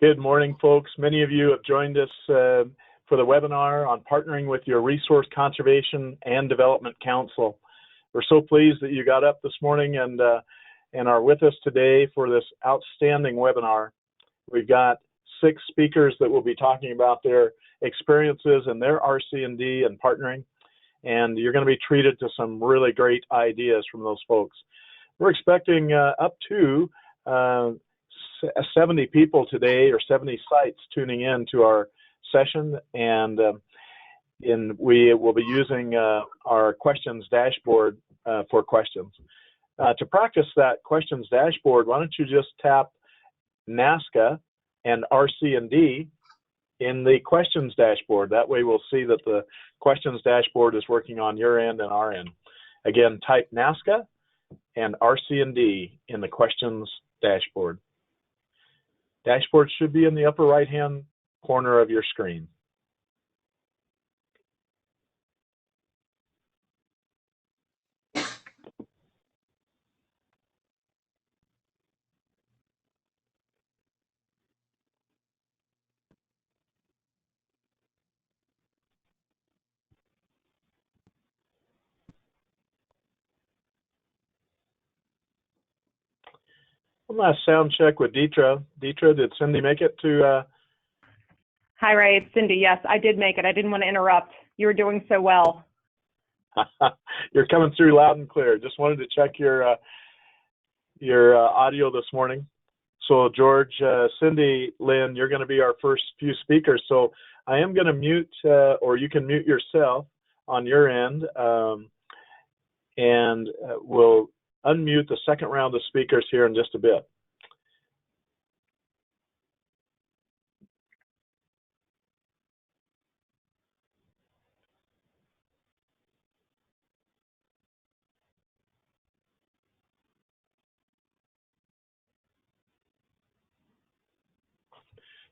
Good morning, folks. Many of you have joined us for the webinar on partnering with your Resource Conservation and Development Council. We're so pleased that you got up this morning and are with us today for this outstanding webinar. We've got 6 speakers that will be talking about their experiences and their RC&D and partnering, and you're going to be treated to some really great ideas from those folks. We're expecting up to 70 people today, or 70 sites tuning in to our session, and we will be using our questions dashboard for questions. To practice that questions dashboard, why don't you just tap NASCA and RC&D in the questions dashboard. That way we'll see that the questions dashboard is working on your end and our end. Again, type NASCA and RC&D in the questions dashboard. Dashboard should be in the upper right-hand corner of your screen. One last sound check with Deetra. Deetra, did Cindy make it to? Hi, Ray. It's Cindy. Yes, I did make it. I didn't want to interrupt. You were doing so well. You're coming through loud and clear. Just wanted to check your audio this morning. So George, Cindy, Lynn, you're going to be our first few speakers. So I am going to mute, or you can mute yourself on your end, and we'll unmute the second round of speakers here in just a bit.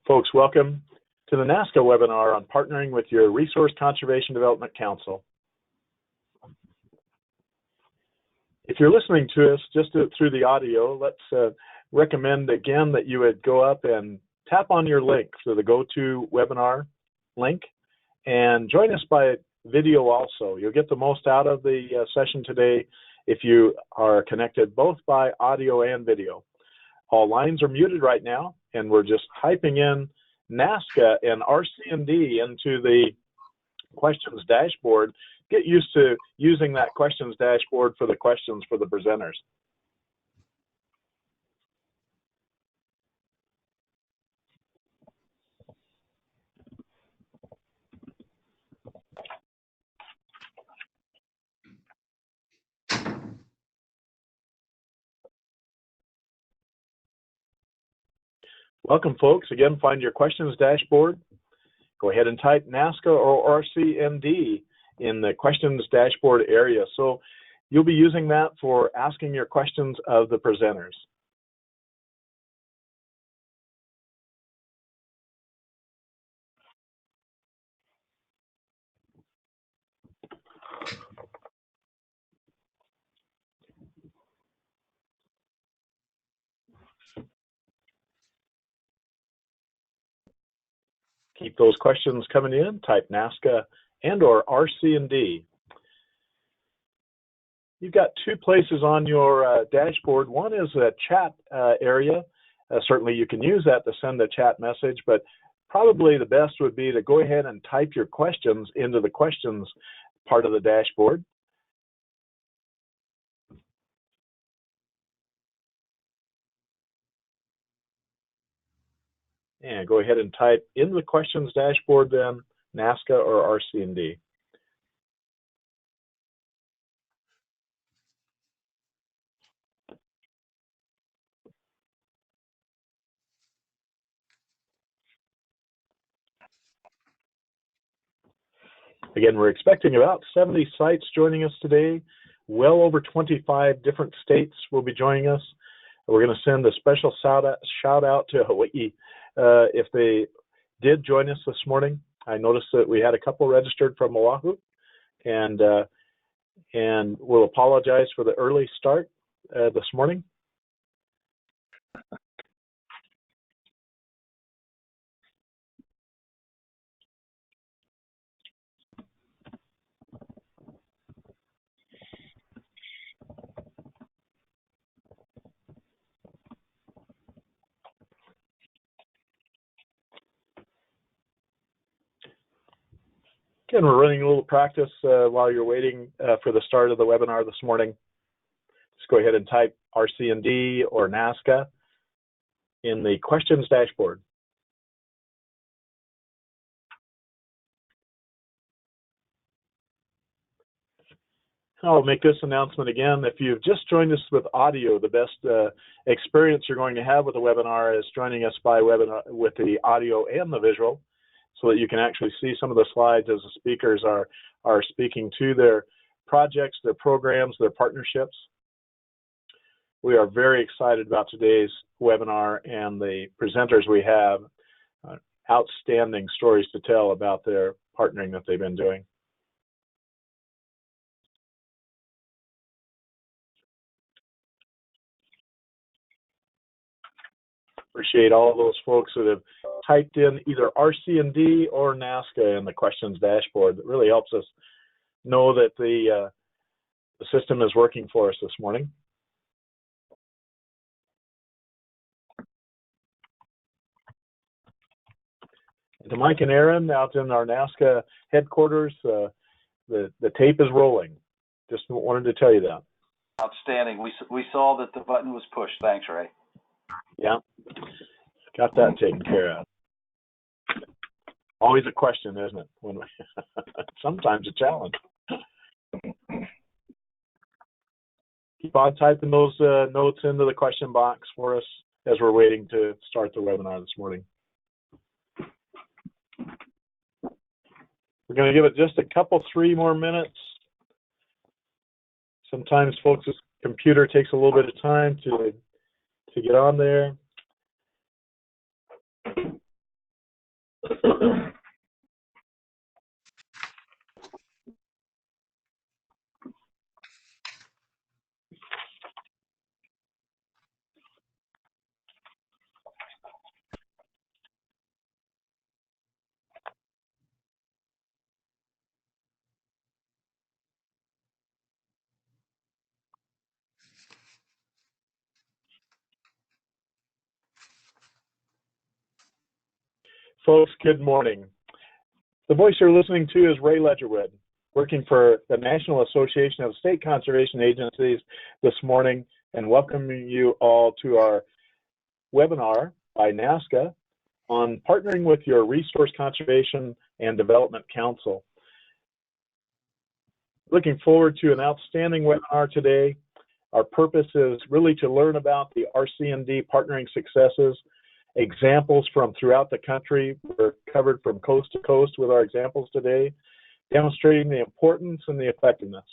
Folks, welcome to the NASCA webinar on partnering with your Resource Conservation Development Council. If you're listening to us just through the audio, let's recommend again that you would go up and tap on your link for the GoToWebinar link and join us by video also. You'll get the most out of the session today if you are connected both by audio and video. All lines are muted right now, and we're just typing in NASCA and RC&D into the questions dashboard. Get used to using that questions dashboard for the questions for the presenters. Welcome, folks. Again, find your questions dashboard. Go ahead and type NASCA or RC&D in the questions dashboard area. So you'll be using that for asking your questions of the presenters. Keep those questions coming in. Type NASCA and or RC&D. You've got 2 places on your dashboard. One is a chat area. Certainly you can use that to send a chat message, but probably the best would be to go ahead and type your questions into the questions part of the dashboard. And go ahead and type in the questions dashboard then NASCA or RC&D. Again, we're expecting about 70 sites joining us today. Well over 25 different states will be joining us. We're going to send a special shout out to Hawaii if they did join us this morning. I noticed that we had a couple registered from Oahu, and we'll apologize for the early start this morning. And we're running a little practice while you're waiting for the start of the webinar this morning. Just go ahead and type RC&D or NASCA in the questions dashboard. I'll make this announcement again. If you've just joined us with audio, the best experience you're going to have with a webinar is joining us by webinar with the audio and the visual, so that you can actually see some of the slides as the speakers are speaking to their projects, their programs, their partnerships. We are very excited about today's webinar and the presenters we have. Outstanding stories to tell about their partnering that they've been doing. Appreciate all those folks that have typed in either RC&D or NASCA in the questions dashboard. That really helps us know that the system is working for us this morning. And to Mike and Aaron out in our NASCA headquarters, the tape is rolling. Just wanted to tell you that. Outstanding. We saw that the button was pushed. Thanks, Ray. Yeah, got that taken care of. Always a question, isn't it? When we sometimes a challenge. Keep on typing those notes into the question box for us as we're waiting to start the webinar this morning. We're going to give it just a couple, 3 more minutes. Sometimes folks' computer takes a little bit of time to get on there. Folks, good morning. The voice you're listening to is Ray Ledgerwood, working for the National Association of State Conservation Agencies this morning, and welcoming you all to our webinar by NASCA on partnering with your Resource Conservation and Development Council. Looking forward to an outstanding webinar today. Our purpose is really to learn about the RC&D partnering successes. Examples from throughout the country were covered from coast to coast with our examples today, demonstrating the importance and the effectiveness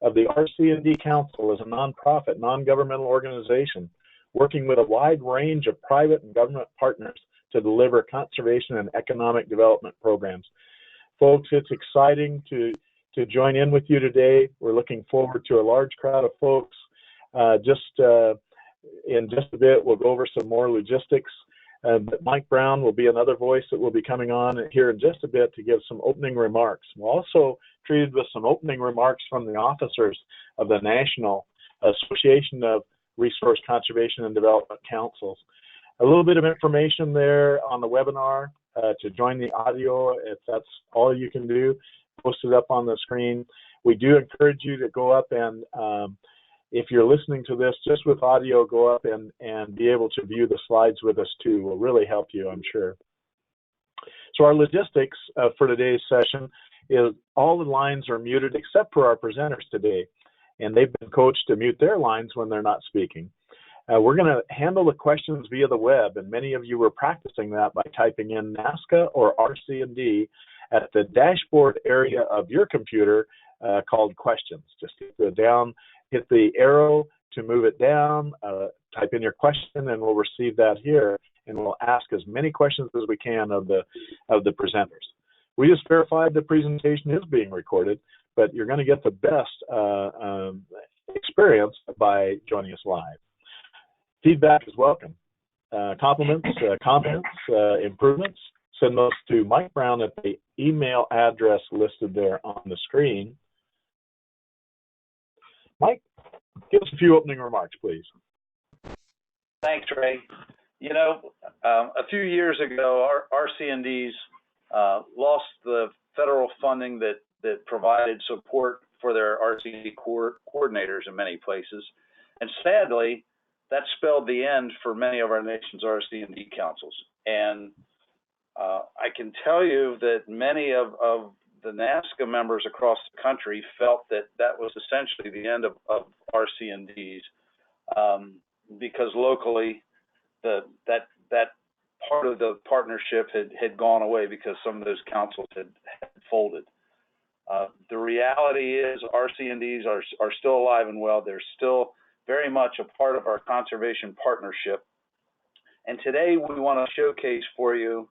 of the RC&D Council as a nonprofit, non-governmental organization, working with a wide range of private and government partners to deliver conservation and economic development programs. Folks, it's exciting to join in with you today. We're looking forward to a large crowd of folks. In just a bit, we'll go over some more logistics. But Mike Brown will be another voice that will be coming on here in just a bit to give some opening remarks. We're also treated with some opening remarks from the officers of the National Association of Resource Conservation and Development Councils. A little bit of information there on the webinar to join the audio, if that's all you can do, post it up on the screen. We do encourage you to go up and if you're listening to this just with audio, go up and be able to view the slides with us too. Will really help you, I'm sure. So our logistics for today's session is all the lines are muted except for our presenters today, and they've been coached to mute their lines when they're not speaking. We're going to handle the questions via the web, and many of you were practicing that by typing in NASCA or RC&D at the dashboard area of your computer called questions. Just hit the arrow to move it down, type in your question, and we'll receive that here, and we'll ask as many questions as we can of the presenters. We just verified the presentation is being recorded, but you're going to get the best experience by joining us live. Feedback is welcome. Compliments, comments, improvements, send those to Mike Brown at the email address listed there on the screen. Mike, give us a few opening remarks, please. Thanks, Ray. You know, a few years ago, our RC&Ds lost the federal funding that provided support for their RC&D coordinators in many places. And sadly, that spelled the end for many of our nation's RC&D councils. And I can tell you that many of the NASCA members across the country felt that that was essentially the end of RC&Ds, because locally that part of the partnership had gone away because some of those councils had folded. The reality is RC&Ds are still alive and well. They're still very much a part of our conservation partnership. And today we want to showcase for you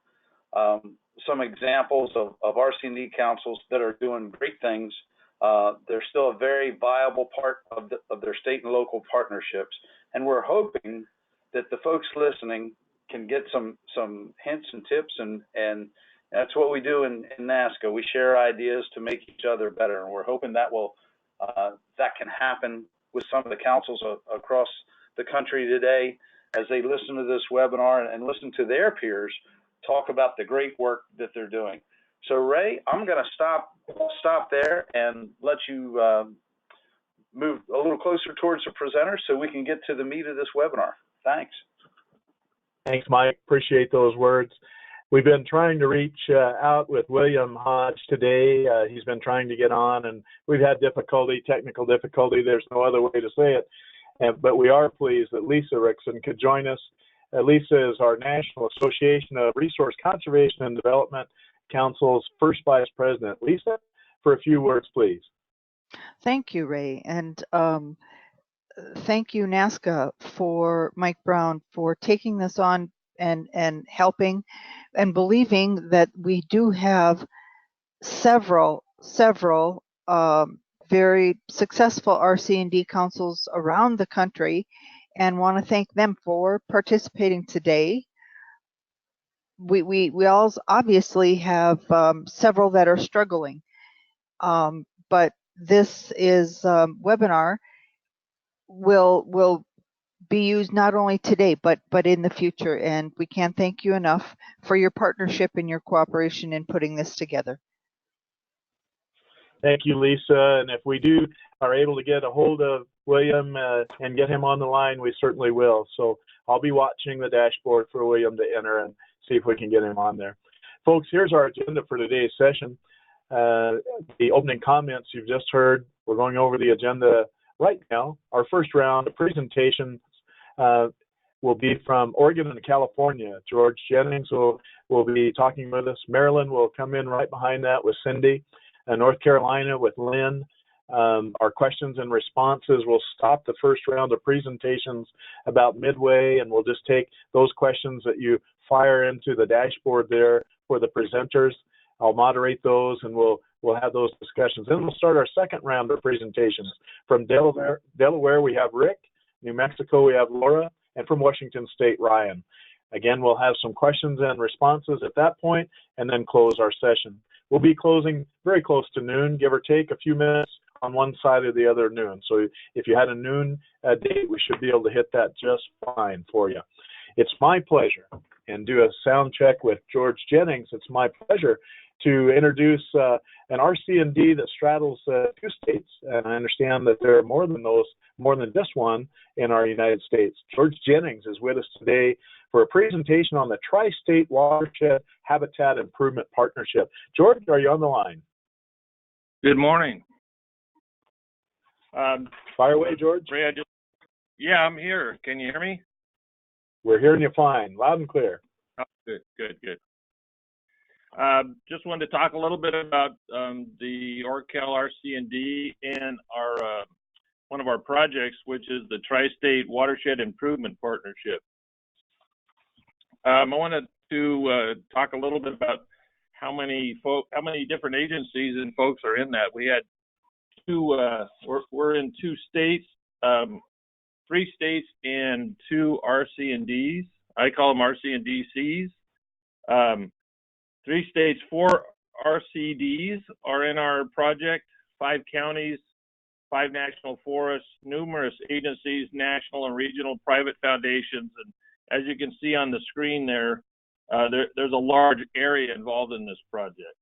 some examples of RC&D councils that are doing great things. They're still a very viable part of their state and local partnerships. And we're hoping that the folks listening can get some hints and tips, and that's what we do in NASCA. We share ideas to make each other better, and we're hoping that that can happen with some of the councils across the country today as they listen to this webinar and listen to their peers talk about the great work that they're doing. So Ray, I'm going to stop there and let you move a little closer towards the presenter so we can get to the meat of this webinar. Thanks. Thanks, Mike. Appreciate those words. We've been trying to reach out with William Hodge today. He's been trying to get on, and we've had technical difficulty. There's no other way to say it. But we are pleased that Lisa Rickson could join us. Lisa is our National Association of Resource Conservation and Development Council's first vice president. Lisa, for a few words, please. Thank you, Ray. And thank you, NASCA, for Mike Brown, for taking this on and helping and believing that we do have several very successful RC&D councils around the country, and want to thank them for participating today. We all obviously have several that are struggling, but this is webinar will be used not only today but in the future, and we can't thank you enough for your partnership and your cooperation in putting this together. Thank you, Lisa. And if we are able to get a hold of William and get him on the line, we certainly will. So I'll be watching the dashboard for William to enter and see if we can get him on there. Folks, here's our agenda for today's session. The opening comments you've just heard, we're going over the agenda right now. Our first round of presentations will be from Oregon and California. George Jennings will be talking with us. Maryland will come in right behind that with Cindy. North Carolina with Lynn. Our questions and responses will stop the first round of presentations about midway, and we'll just take those questions that you fire into the dashboard there for the presenters. I'll moderate those, and we'll have those discussions. Then we'll start our second round of presentations. From Delaware, we have Rick. New Mexico, we have Laura. And from Washington State, Ryan. Again, we'll have some questions and responses at that point, and then close our session. We'll be closing very close to noon, give or take a few minutes on one side or the other noon. So if you had a noon date, we should be able to hit that just fine for you. It's my pleasure, and do a sound check with George Jennings. It's my pleasure to introduce an RC&D that straddles 2 states, and I understand that there are more than just one in our United States. George Jennings is with us today for a presentation on the Tri-State Watershed Habitat Improvement Partnership. George, are you on the line? Good morning. Fire away, George. Ray, yeah, I'm here. Can you hear me? We're hearing you fine, loud and clear. Oh, good. Just wanted to talk a little bit about the Orcal RC&D and our one of our projects, which is the Tri-State Watershed Improvement Partnership. I wanted to talk a little bit about how many different agencies and folks are in that. We had we're in 2 states, 3 states and 2 RC&Ds. I call them RC&DCs. 3 states, 4 RCDs are in our project, 5 counties, 5 national forests, numerous agencies, national and regional private foundations. And as you can see on the screen there's a large area involved in this project.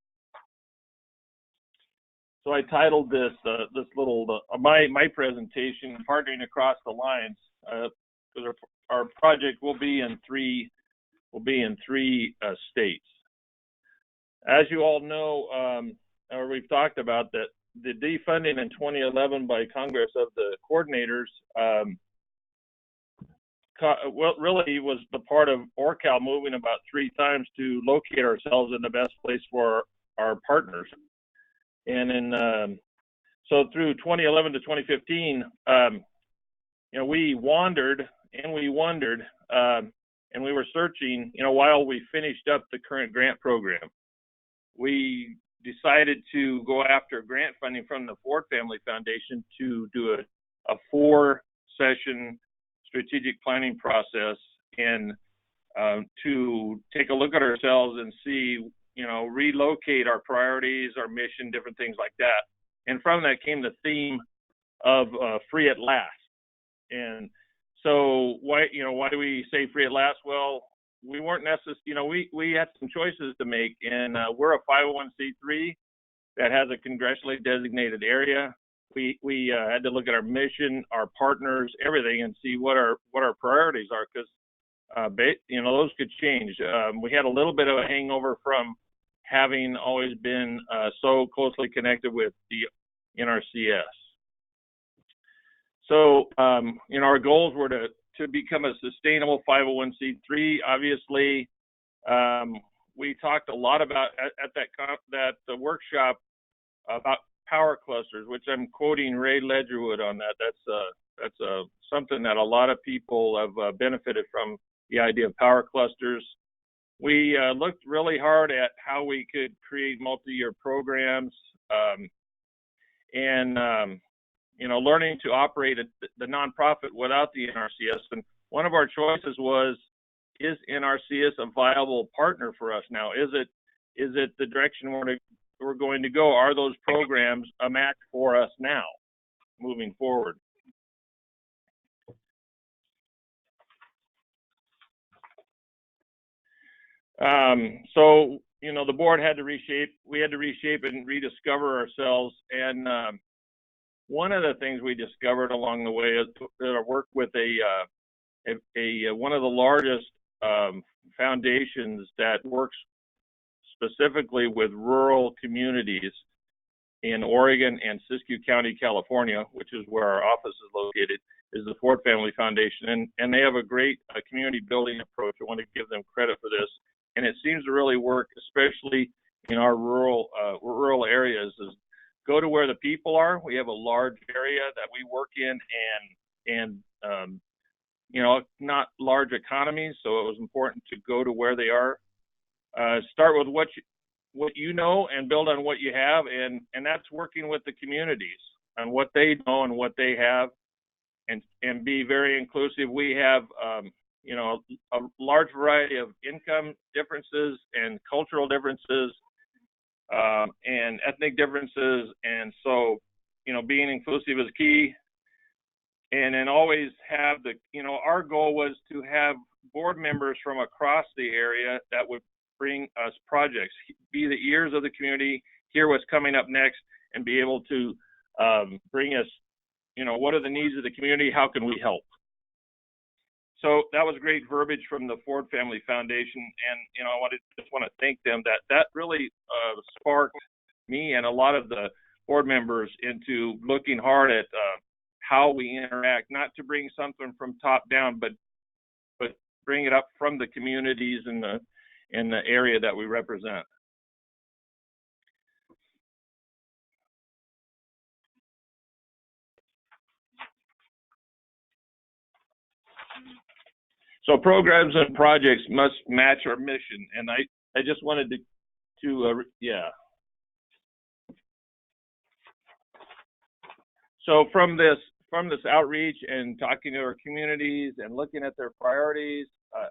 So I titled this this little my presentation, "Partnering Across the Lines." Our project will be in three states. As you all know, or we've talked about, that the defunding in 2011 by Congress of the coordinators, well, really was the part of ORCAL moving about 3 times to locate ourselves in the best place for our partners. And in so through 2011 to 2015, we wandered and we wondered, and we were searching, while we finished up the current grant program. We decided to go after grant funding from the Ford Family Foundation to do a 4-session strategic planning process, and to take a look at ourselves and see, relocate our priorities, our mission, different things like that. And from that came the theme of free at last. And so why do we say free at last? Well, we weren't necessarily, we had some choices to make, and we're a 501c3 that has a congressionally designated area. We had to look at our mission, our partners, everything, and see what our priorities are, because those could change. We had a little bit of a hangover from having always been so closely connected with the NRCS. So our goals were to become a sustainable 501c3. Obviously, we talked a lot about at that workshop about power clusters, which I'm quoting Ray Ledgerwood on that. That's something that a lot of people have benefited from, the idea of power clusters. We looked really hard at how we could create multi-year programs, and learning to operate the nonprofit without the NRCS. And one of our choices was, is NRCS a viable partner for us now? Is it the direction we're going to go? Are those programs a match for us now, moving forward? So the board had to reshape. We had to reshape and rediscover ourselves. And one of the things we discovered along the way is to work with one of the largest foundations that works specifically with rural communities in Oregon and Siskiyou County, California, which is where our office is located, is the Ford Family Foundation. And they have a great community building approach. I want to give them credit for this. And it seems to really work, especially in our rural areas, is go to where the people are. We have a large area that we work in, and not large economies, so it was important to go to where they are. Start with what you know and build on what you have, and that's working with the communities on what they know and what they have, and be very inclusive. We have a large variety of income differences and cultural differences, and ethnic differences, and so being inclusive is key. And then always have our goal was to have board members from across the area that would bring us projects, be the ears of the community, hear what's coming up next, and be able to bring us, what are the needs of the community, how can we help? So that was great verbiage from the Ford Family Foundation, and I just want to thank them. That really sparked me and a lot of the board members into looking hard at how we interact, not to bring something from top down, but bring it up from the communities in the area that we represent. So programs and projects must match our mission, and I just wanted to yeah. So from this outreach and talking to our communities and looking at their priorities,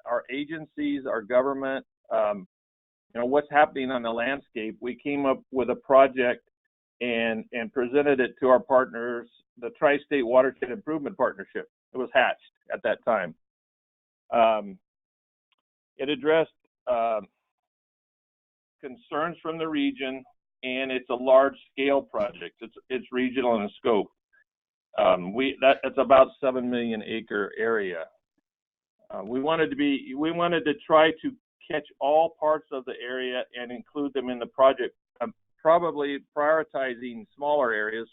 our agencies, our government, what's happening on the landscape, we came up with a project and presented it to our partners, the Tri-State Watershed Improvement Partnership. It was hatched at that time. It addressed concerns from the region and it's a large-scale project. It's regional in scope. It's about 7 million acre area. We wanted to try to catch all parts of the area and include them in the project, probably prioritizing smaller areas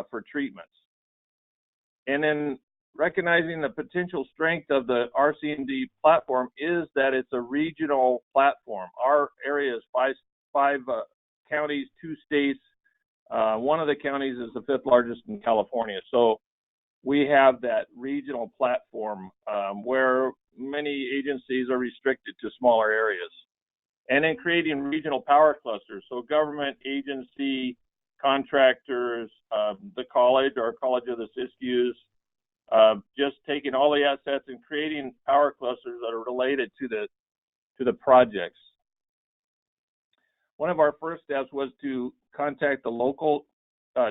for treatments. And then recognizing the potential strength of the RC&D platform is that it's a regional platform. Our area is five counties, 2 states. One of the counties is the 5th largest in California. So we have that regional platform where many agencies are restricted to smaller areas. And then creating regional power clusters. So government, agency, contractors, the college, our College of the Siskiyous, just taking all the assets and creating power clusters that are related to the projects. One of our first steps was to contact the local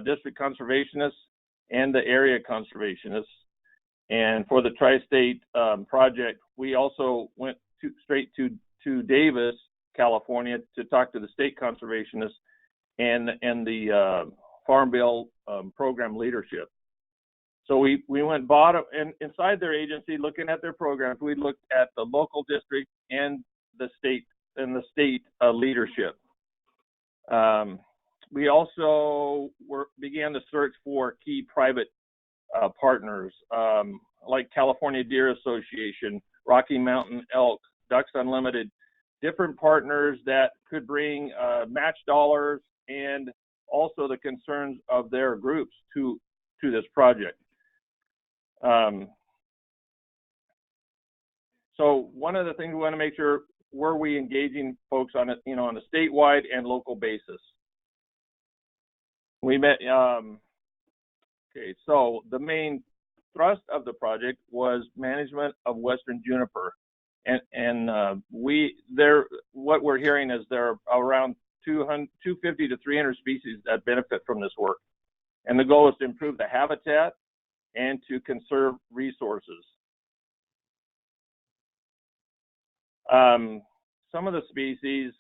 district conservationists and the area conservationists. And for the tri-state project, we also went straight to Davis, California, to talk to the state conservationists and the Farm Bill program leadership. So we went bottom and inside their agency, looking at their programs. We looked at the local district and the state leadership. We also began to search for key private partners like California Deer Association, Rocky Mountain Elk, Ducks Unlimited, different partners that could bring match dollars and also the concerns of their groups to this project. So one of the things we want to make sure, were we engaging folks on a statewide and local basis? We met, okay, so the main thrust of the project was management of Western juniper. And what we're hearing is there are around 250 to 300 species that benefit from this work. And the goal is to improve the habitat and to conserve resources. Some of the species,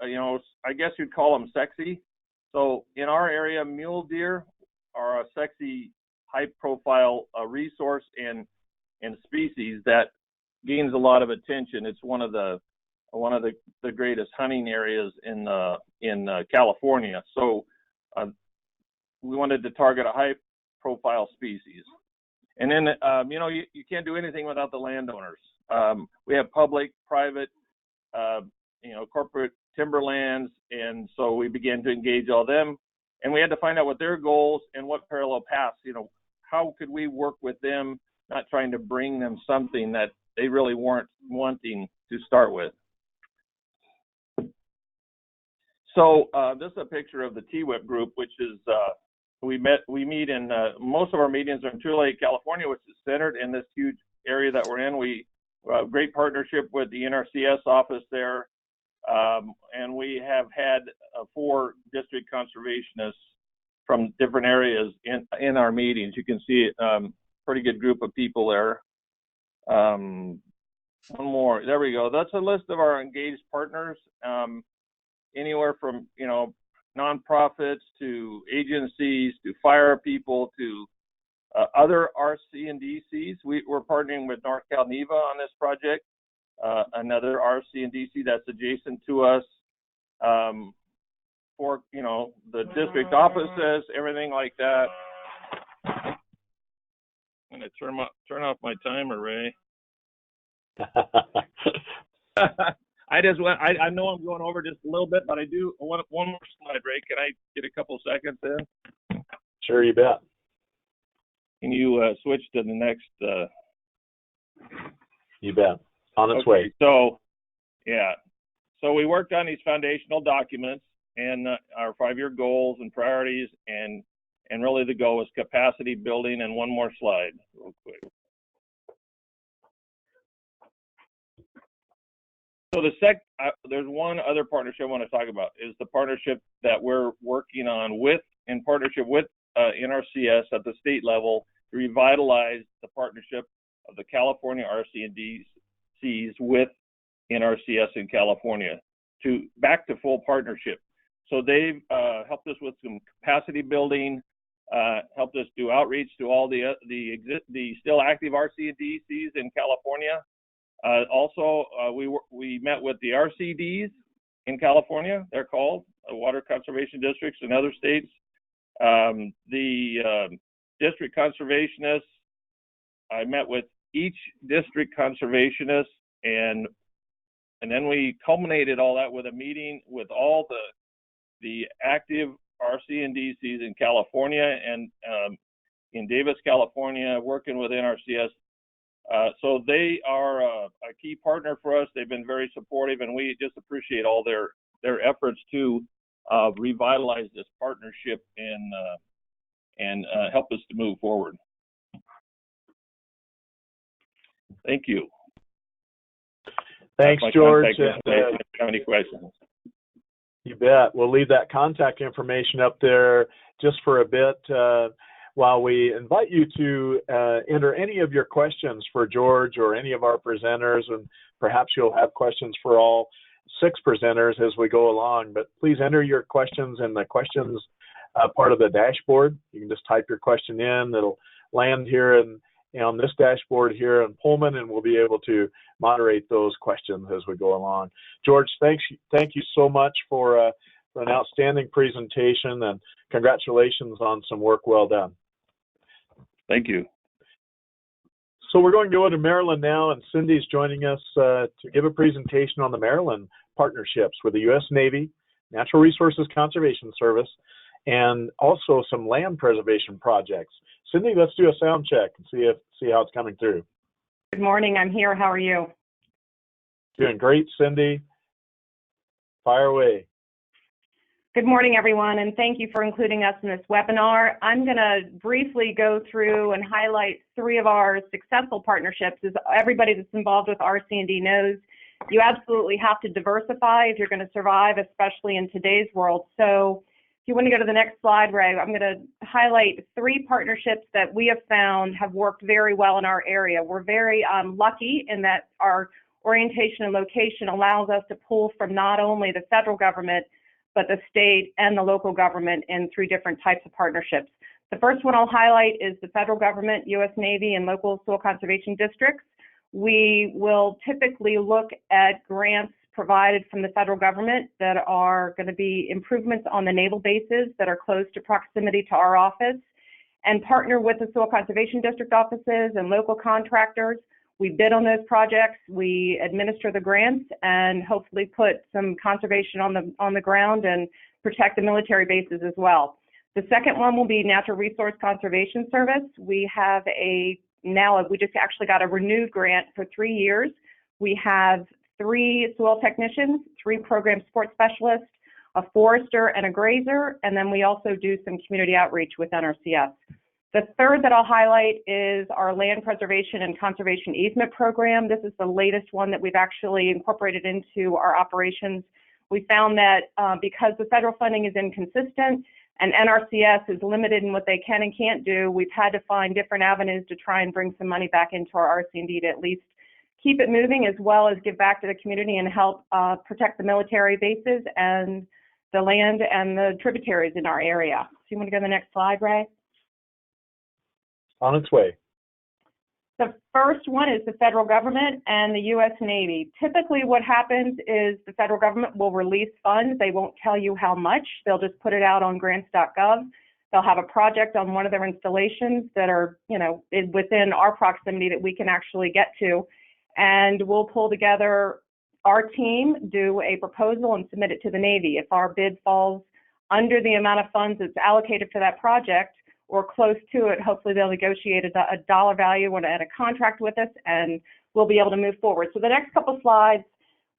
I guess you'd call them sexy. So in our area, mule deer are a sexy, high-profile resource and species that gains a lot of attention. It's one of the greatest hunting areas in California. So we wanted to target a high-profile species. And then you can't do anything without the landowners. We have public, private, corporate timberlands, and so we began to engage all them, and we had to find out what their goals and what parallel paths, how could we work with them, not trying to bring them something that they really weren't wanting to start with. So this is a picture of the TWIP group, which is, we meet in, most of our meetings are in Tule, California, which is centered in this huge area that we're in. We have a great partnership with the NRCS office there. And we have had 4 district conservationists from different areas in our meetings. You can see pretty good group of people there. One more, there we go. That's a list of our engaged partners, anywhere from nonprofits to agencies to fire people to other RC&DCs. We're partnering with North Cal NEVA on this project. Another RC&DC that's adjacent to us, for the district offices, everything like that. I'm gonna turn off my timer, Ray. I know I'm going over just a little bit, but I do want one more slide, Ray. Can I get a couple seconds in? Sure, you bet. Can you switch to the next? You bet. On its way. So, yeah. So we worked on these foundational documents and our 5-year goals and priorities, and really the goal is capacity building. And one more slide, real quick. So there's one other partnership I want to talk about, is the partnership that we're working on in partnership with NRCS at the state level to revitalize the partnership of the California RC&Ds with NRCS in California back to full partnership. So they've helped us with some capacity building, helped us do outreach to all the still active RC&Ds in California. Also, we met with the RCDs in California. They're called Water Conservation Districts in other states. The district conservationists, I met with each district conservationist, and then we culminated all that with a meeting with all the active RC&Ds in California and in Davis, California, working with NRCS. So they are a key partner for us. They've been very supportive, and we just appreciate all their efforts to revitalize this partnership and help us to move forward. Thank you. Thanks, George. If you have any questions. You bet. We'll leave that contact information up there just for a bit while we invite you to enter any of your questions for George or any of our presenters, and perhaps you'll have questions for all 6 presenters as we go along. But please enter your questions in the questions part of the dashboard. You can just type your question in. It'll land here on this dashboard here in Pullman, and we'll be able to moderate those questions as we go along. George, thank you so much for an outstanding presentation, and congratulations on some work well done. Thank you. So we're going to go to Maryland now, and Cindy's joining us to give a presentation on the Maryland partnerships with the U.S. Navy, Natural Resources Conservation Service, and also some land preservation projects. Cindy, let's do a sound check and see how it's coming through. Good morning. I'm here. How are you? Doing great, Cindy. Fire away. Good morning, everyone, and thank you for including us in this webinar. I'm going to briefly go through and highlight 3 of our successful partnerships. As everybody that's involved with RC&D knows, you absolutely have to diversify if you're going to survive, especially in today's world. So if you want to go to the next slide, Ray, I'm going to highlight 3 partnerships that we have found have worked very well in our area. We're very lucky in that our orientation and location allows us to pull from not only the federal government, but the state and the local government in 3 different types of partnerships. The first one I'll highlight is the federal government, U.S. Navy, and local soil conservation districts. We will typically look at grants provided from the federal government that are going to be improvements on the naval bases that are close to proximity to our office, and partner with the soil conservation district offices and local contractors. We bid on those projects, we administer the grants, and hopefully put some conservation on the ground and protect the military bases as well. The second one will be Natural Resource Conservation Service. We have we just actually got a renewed grant for 3 years. We have 3 soil technicians, 3 program support specialists, a forester, and a grazer, and then we also do some community outreach with NRCS. The third that I'll highlight is our land preservation and conservation easement program. This is the latest one that we've actually incorporated into our operations. We found that because the federal funding is inconsistent and NRCS is limited in what they can and can't do, we've had to find different avenues to try and bring some money back into our RC&D to at least keep it moving, as well as give back to the community and help protect the military bases and the land and the tributaries in our area. So you want to go to the next slide, Ray? On its way. The first one is the federal government and the U.S. Navy. Typically what happens is the federal government will release funds. They won't tell you how much. They'll just put it out on grants.gov. They'll have a project on one of their installations that are, within our proximity that we can actually get to. And we'll pull together our team, do a proposal, and submit it to the Navy. If our bid falls under the amount of funds that's allocated for that project or close to it, hopefully they'll negotiate a dollar value and a contract with us, and we'll be able to move forward. So the next couple slides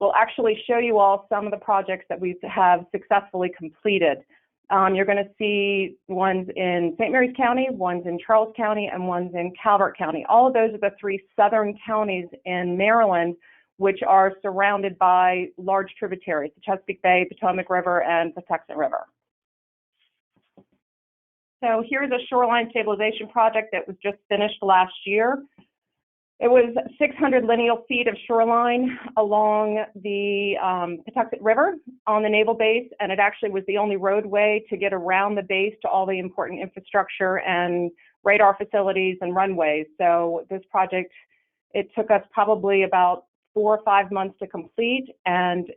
will actually show you all some of the projects that we have successfully completed. You're going to see ones in St. Mary's County, ones in Charles County, and ones in Calvert County. All of those are the 3 southern counties in Maryland, which are surrounded by large tributaries, the Chesapeake Bay, Potomac River, and the Patuxent River. So here's a shoreline stabilization project that was just finished last year. It was 600 lineal feet of shoreline along the Patuxent River on the naval base, and it actually was the only roadway to get around the base to all the important infrastructure and radar facilities and runways. So this project, it took us probably about 4 or 5 months to complete, and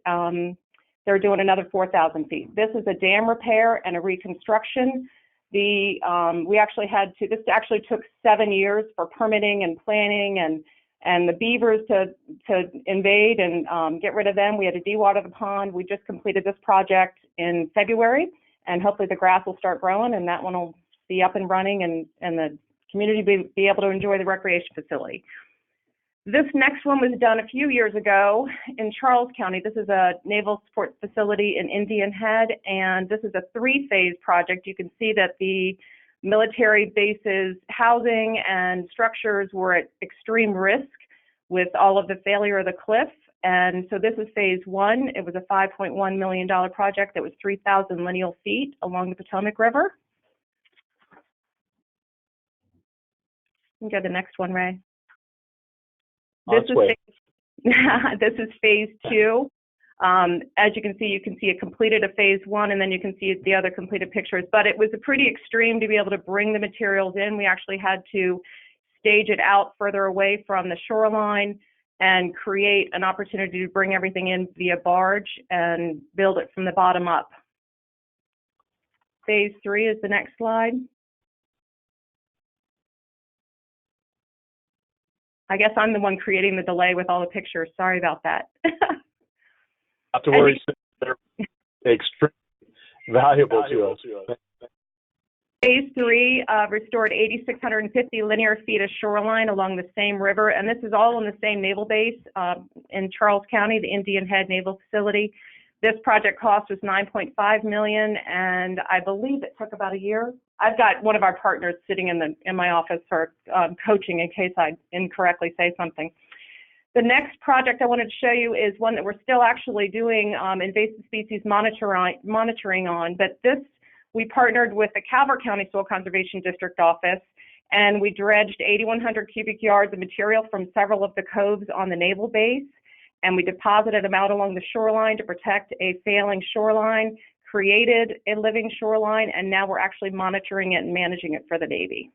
they're doing another 4,000 feet. This is a dam repair and a reconstruction. We actually had to, this actually took 7 years for permitting and planning and the beavers to invade and get rid of them. We had to dewater the pond. We just completed this project in February, and hopefully the grass will start growing and that one will be up and running, and the community be able to enjoy the recreation facility. This next one was done a few years ago in Charles County. This is a naval support facility in Indian Head, and this is a 3-phase project. You can see that the military bases housing and structures were at extreme risk with all of the failure of the cliff. And so this is phase 1. It was a $5.1 million project that was 3,000 lineal feet along the Potomac River. You can go to the next one, Ray. This is phase 2. As you can see it completed a phase 1, and then you can see the other completed pictures. But it was a pretty extreme to be able to bring the materials in. We actually had to stage it out further away from the shoreline and create an opportunity to bring everything in via barge and build it from the bottom up. Phase 3 is the next slide. I guess I'm the one creating the delay with all the pictures. Sorry about that. Not to worry, they're extremely valuable to us. Phase 3 restored 8,650 linear feet of shoreline along the same river, and this is all in the same naval base in Charles County, the Indian Head Naval Facility. This project cost was $9.5 million, and I believe it took about a year. I've got one of our partners sitting in my office for coaching in case I incorrectly say something. The next project I wanted to show you is one that we're still actually doing invasive species monitoring on, but this, we partnered with the Calvert County Soil Conservation District office, and we dredged 8,100 cubic yards of material from several of the coves on the naval base, and we deposited them out along the shoreline to protect a failing shoreline, created a living shoreline, and now we're actually monitoring it and managing it for the Navy.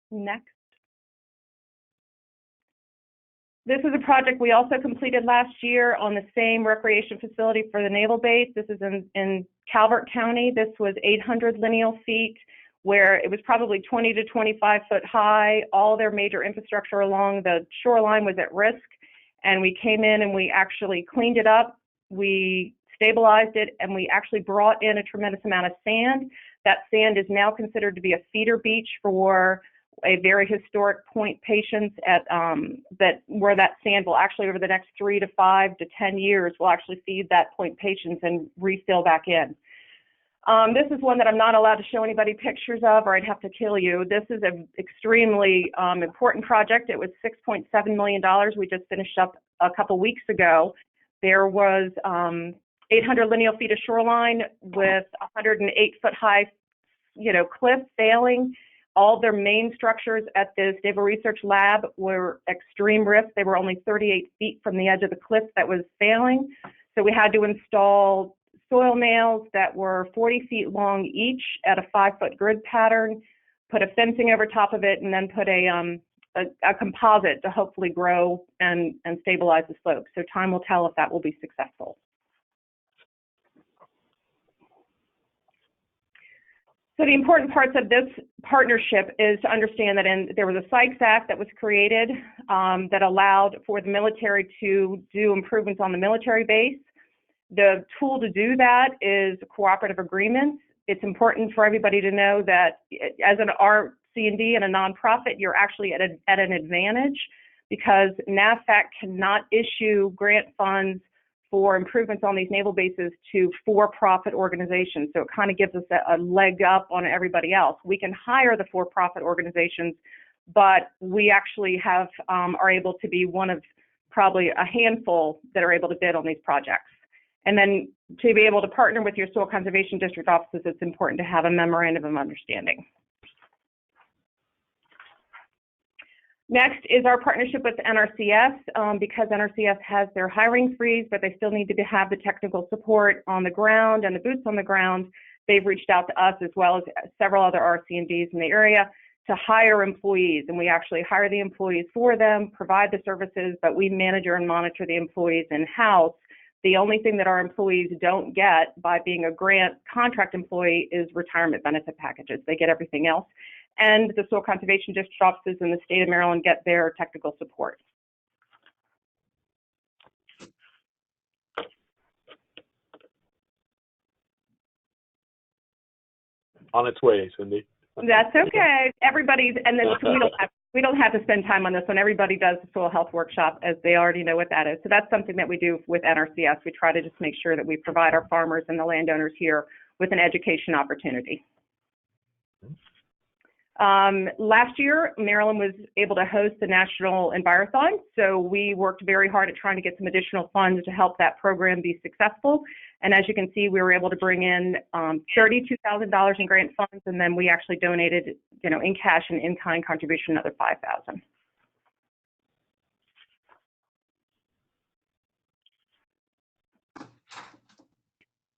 Next. This is a project we also completed last year on the same recreation facility for the naval base. This is in Calvert County. This was 800 lineal feet, where it was probably 20 to 25 foot high. All their major infrastructure along the shoreline was at risk. And we came in and we actually cleaned it up, we stabilized it, and we actually brought in a tremendous amount of sand. That sand is now considered to be a feeder beach for a very historic point patients at where that sand will actually, over the next 3 to 5 to 10 years, will actually feed that point patients and refill back in. This is one that I'm not allowed to show anybody pictures of, or I'd have to kill you. This is an extremely important project. It was $6.7 million. We just finished up a couple weeks ago. There was 800 lineal feet of shoreline with 108 foot high, cliff failing. All their main structures at the Naval Research Lab were extreme risk. They were only 38 feet from the edge of the cliff that was failing. So we had to install soil nails that were 40 feet long each at a 5-foot grid pattern, put a fencing over top of it, and then put a composite to hopefully grow and stabilize the slope. So time will tell if that will be successful. So the important parts of this partnership is to understand that there was a Sykes Act that was created that allowed for the military to do improvements on the military base. The tool to do that is cooperative agreements. It's important for everybody to know that as an RC&D and a nonprofit, you're actually at an advantage because NASCA cannot issue grant funds for improvements on these naval bases to for-profit organizations. So it kind of gives us a leg up on everybody else. We can hire the for-profit organizations, but we actually are able to be one of probably a handful that are able to bid on these projects. And then to be able to partner with your soil conservation district offices, it's important to have a memorandum of understanding. Next is our partnership with NRCS, because NRCS has their hiring freeze, but they still need to have the technical support on the ground and the boots on the ground. They've reached out to us as well as several other RC&Ds in the area to hire employees, and we actually hire the employees for them, provide the services, but we manage and monitor the employees in-house. The only thing that our employees don't get by being a grant contract employee is retirement benefit packages. They get everything else. And the soil conservation district offices in the state of Maryland get their technical support. On its way, Cindy. That's okay. Everybody's, and then we don't have to spend time on this one. Everybody does the soil health workshop, as they already know what that is. So that's something that we do with NRCS. We try to just make sure that we provide our farmers and the landowners here with an education opportunity. Last year, Maryland was able to host the National Envirothon, so we worked very hard at trying to get some additional funds to help that program be successful. And as you can see, we were able to bring in $32,000 in grant funds, and then we actually donated, in cash and in-kind contribution, another $5,000.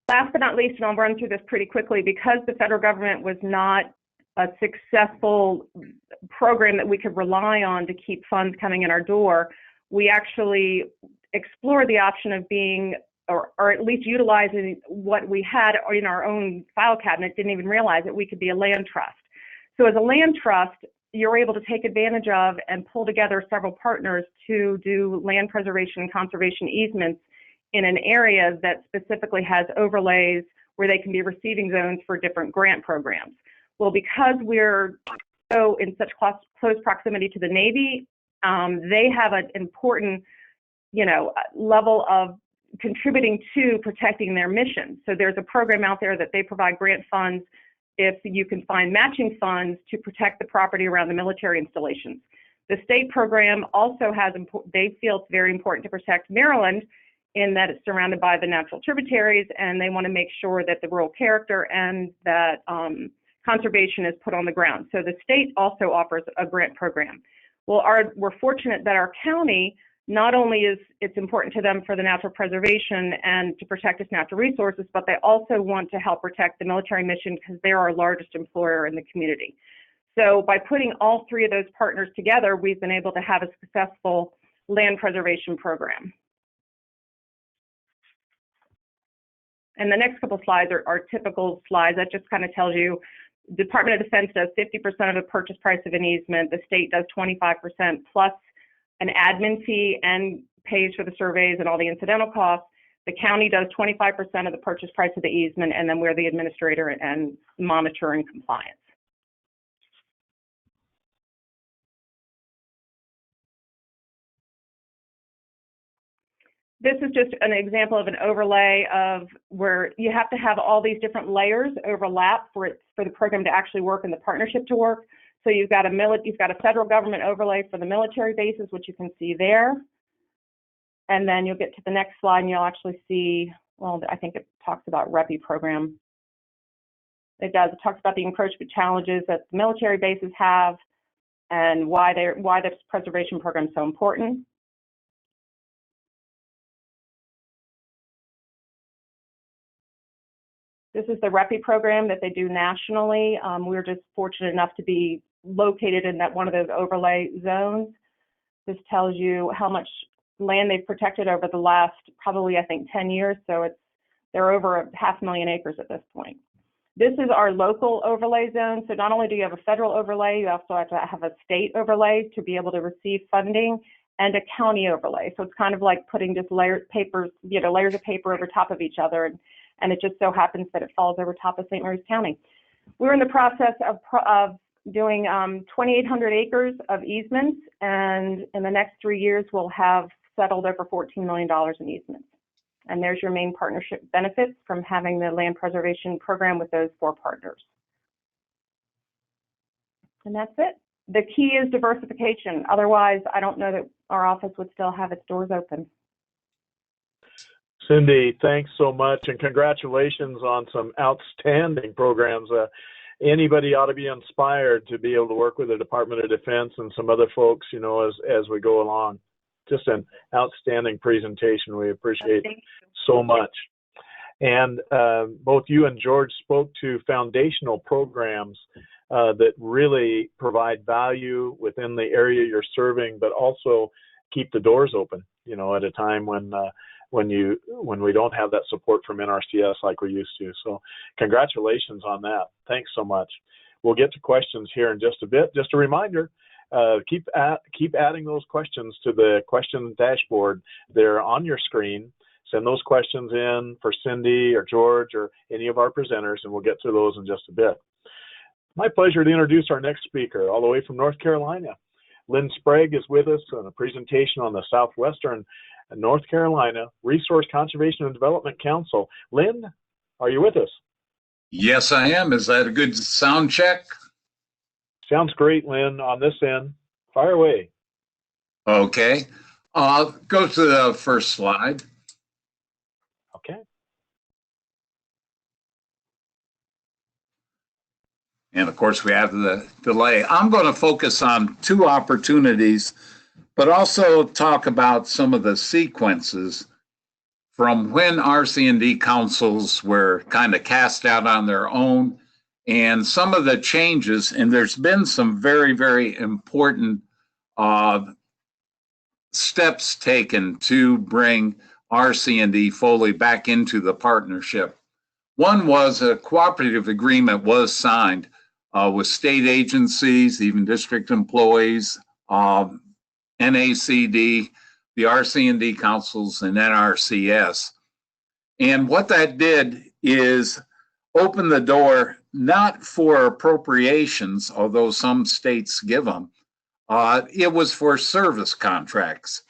Last but not least, and I'll run through this pretty quickly, because the federal government was not a successful program that we could rely on to keep funds coming in our door, we actually explored the option of being, or at least utilizing what we had in our own file cabinet, didn't even realize that we could be a land trust. So as a land trust, you're able to take advantage of and pull together several partners to do land preservation and conservation easements in an area that specifically has overlays where they can be receiving zones for different grant programs. Well, because we're so in such close proximity to the Navy, they have an important, level of contributing to protecting their mission. So there's a program out there that they provide grant funds if you can find matching funds to protect the property around the military installations. The state program also has, they feel it's very important to protect Maryland in that it's surrounded by the natural tributaries, and they want to make sure that the rural character and that conservation is put on the ground. So the state also offers a grant program. Well, we're fortunate that our county, not only is it's important to them for the natural preservation and to protect its natural resources, but they also want to help protect the military mission because they're our largest employer in the community. So by putting all three of those partners together, we've been able to have a successful land preservation program. And the next couple slides are typical slides. That just kind of tells you Department of Defense does 50% of the purchase price of an easement. The state does 25% plus an admin fee and pays for the surveys and all the incidental costs. The county does 25% of the purchase price of the easement, and then we're the administrator and monitoring compliance. This is just an example of an overlay of where you have to have all these different layers overlap for the program to actually work and the partnership to work. So you've got a federal government overlay for the military bases, which you can see there. And then you'll get to the next slide and you'll actually see, well, I think it talks about REPI program. It does. It talks about the encroachment challenges that the military bases have and why this preservation program is so important. This is the REPI program that they do nationally. We're just fortunate enough to be located in one of those overlay zones. This tells you how much land they've protected over the last probably, I think, 10 years. So they're over 500,000 acres at this point. This is our local overlay zone. So not only do you have a federal overlay, you also have to have a state overlay to be able to receive funding, and a county overlay. So it's kind of like putting just layers of paper over top of each other. And it just so happens that it falls over top of St. Mary's County. We're in the process of doing 2,800 acres of easements, and in the next 3 years, we'll have settled over $14 million in easements. And there's your main partnership benefits from having the land preservation program with those 4 partners. And that's it. The key is diversification. Otherwise, I don't know that our office would still have its doors open. Cindy, thanks so much, and congratulations on some outstanding programs. anybody ought to be inspired to be able to work with the Department of Defense and some other folks, you know, as we go along. Just an outstanding presentation. We appreciate so much. And both you and George spoke to foundational programs that really provide value within the area you're serving, but also keep the doors open, you know, at a time when we don't have that support from NRCS like we used to. So congratulations on that. Thanks so much. We'll get to questions here in just a bit. Just a reminder, keep adding those questions to the question dashboard. They're on your screen. Send those questions in for Cindy or George or any of our presenters, and we'll get to those in just a bit. My pleasure to introduce our next speaker, all the way from North Carolina. Lynn Sprague is with us on a presentation on the Southwestern North Carolina Resource Conservation and Development Council. Lynn, are you with us? Yes, I am. Is that a good sound check? Sounds great, Lynn, on this end. Fire away. Okay. Go to the first slide. Okay. And of course, we have the delay. I'm going to focus on two opportunities, but also talk about some of the sequences from when RC&D councils were kind of cast out on their own and some of the changes. And there's been some very, very important steps taken to bring RC&D fully back into the partnership. One was a cooperative agreement was signed with state agencies, even district employees, NACD, the RC&D councils, and NRCS. And what that did is open the door not for appropriations, although some states give them, it was for service contracts.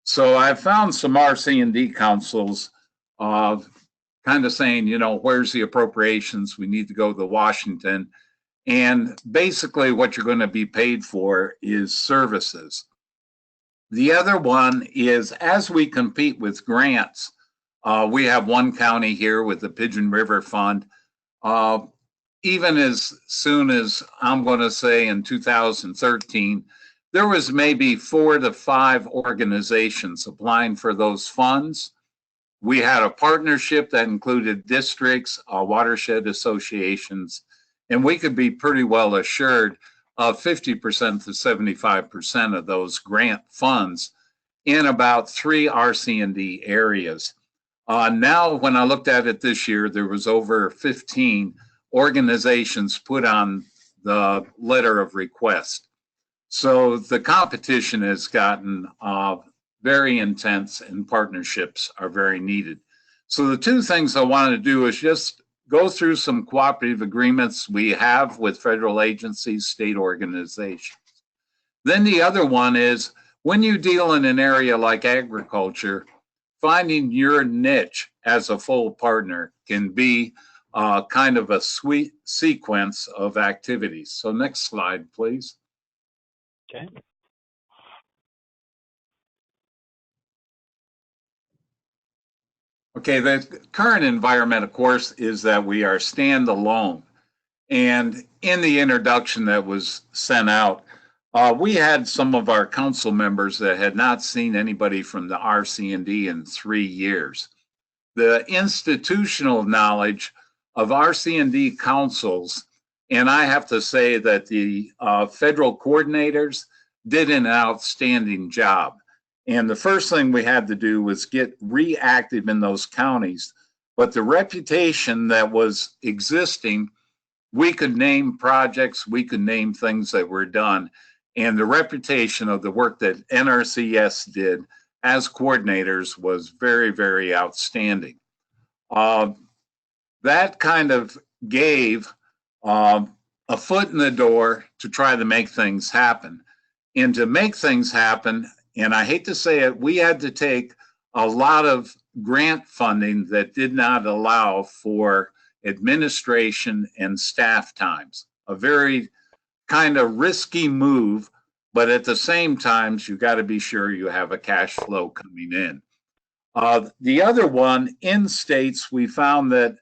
So I found some RC&D councils kind of saying, you know, where's the appropriations? We need to go to Washington. And basically what you're going to be paid for is services. The other one is as we compete with grants, we have one county here with the Pigeon River Fund. Even as soon as I'm going to say in 2013, there was maybe 4 to 5 organizations applying for those funds. We had a partnership that included districts, watershed associations, and we could be pretty well assured of 50% to 75% of those grant funds in about 3 RC&D areas. Now, when I looked at it this year, there was over 15 organizations put on the letter of request. So the competition has gotten very intense and partnerships are very needed. So the two things I wanted to do is just go through some cooperative agreements we have with federal agencies, state organizations. Then the other one is when you deal in an area like agriculture, finding your niche as a full partner can be kind of a sweet sequence of activities. So next slide, please. Okay. Okay, the current environment, of course, is that we are standalone. And in the introduction that was sent out, we had some of our council members that had not seen anybody from the RC&D in 3 years. The institutional knowledge of RC&D councils, and I have to say that the federal coordinators did an outstanding job. And the first thing we had to do was get reactive in those counties. But the reputation that was existing, we could name projects, we could name things that were done. And the reputation of the work that NRCS did as coordinators was very, very outstanding. That kind of gave a foot in the door to try to make things happen. And to make things happen, and I hate to say it, we had to take a lot of grant funding that did not allow for administration and staff times. A very kind of risky move, but at the same time, you got to be sure you have a cash flow coming in. The other one, in states, we found that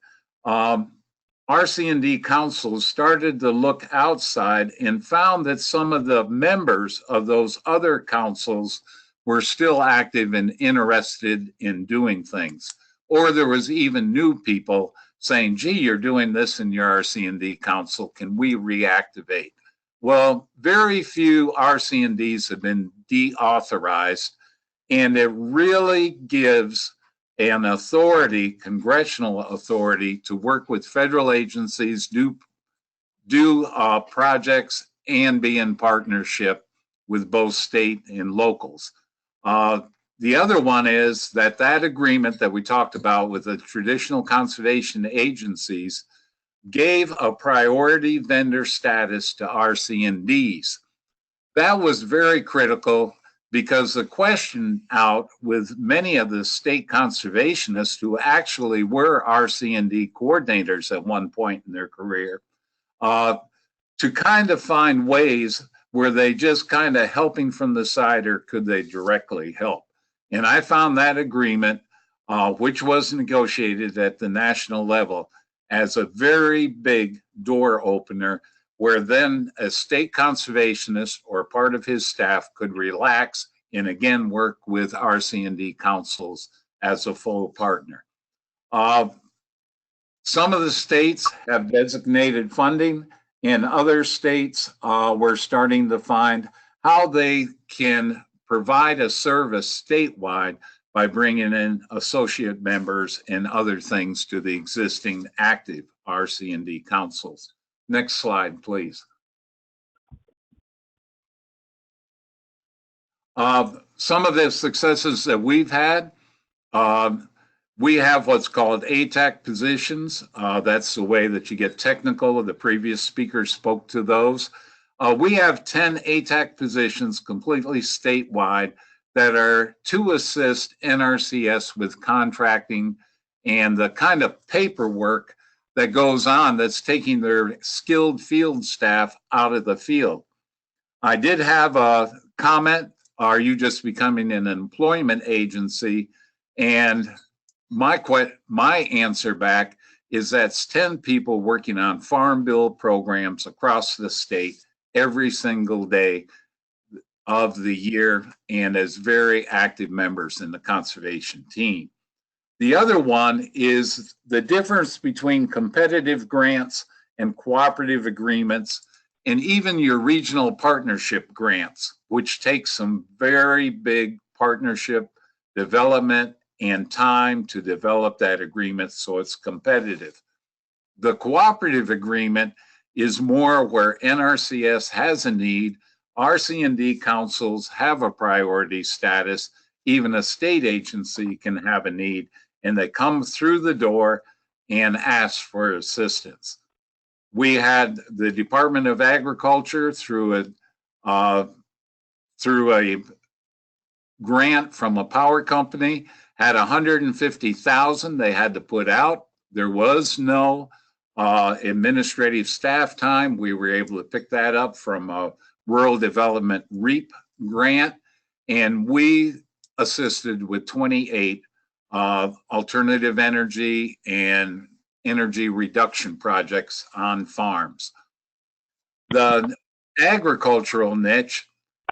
RC&D councils started to look outside and found that some of the members of those other councils were still active and interested in doing things. Or there was even new people saying, gee, you're doing this in your RC&D council, can we reactivate? Well, very few RC&Ds have been deauthorized, and it really gives an authority, congressional authority, to work with federal agencies, do projects, and be in partnership with both state and locals. The other one is that agreement that we talked about with the traditional conservation agencies gave a priority vendor status to RC&Ds. That was very critical because the question out with many of the state conservationists who actually were RC&D coordinators at one point in their career, to kind of find ways where they just kind of helping from the side, or could they directly help? And I found that agreement, which was negotiated at the national level, as a very big door opener, where then a state conservationist or part of his staff could relax and again work with RC&D councils as a full partner. Some of the states have designated funding, and other states we're starting to find how they can provide a service statewide by bringing in associate members and other things to the existing active RC&D councils. Next slide, please. Some of the successes that we've had, we have what's called ATAC positions. That's the way that you get technical. The previous speaker spoke to those. We have 10 ATAC positions completely statewide that are to assist NRCS with contracting and the kind of paperwork that goes on that's taking their skilled field staff out of the field. I did have a comment, are you just becoming an employment agency? And my answer back is that's 10 people working on farm bill programs across the state every single day of the year, and as very active members in the conservation team. The other one is the difference between competitive grants and cooperative agreements, and even your regional partnership grants, which take some very big partnership development and time to develop that agreement so it's competitive. The cooperative agreement is more where NRCS has a need, RC&D councils have a priority status, even a state agency can have a need, and they come through the door and ask for assistance. We had the Department of Agriculture through a grant from a power company, had $150,000 they had to put out. There was no administrative staff time. We were able to pick that up from a Rural Development REAP grant, and we assisted with 28 alternative energy and energy reduction projects on farms. The agricultural niche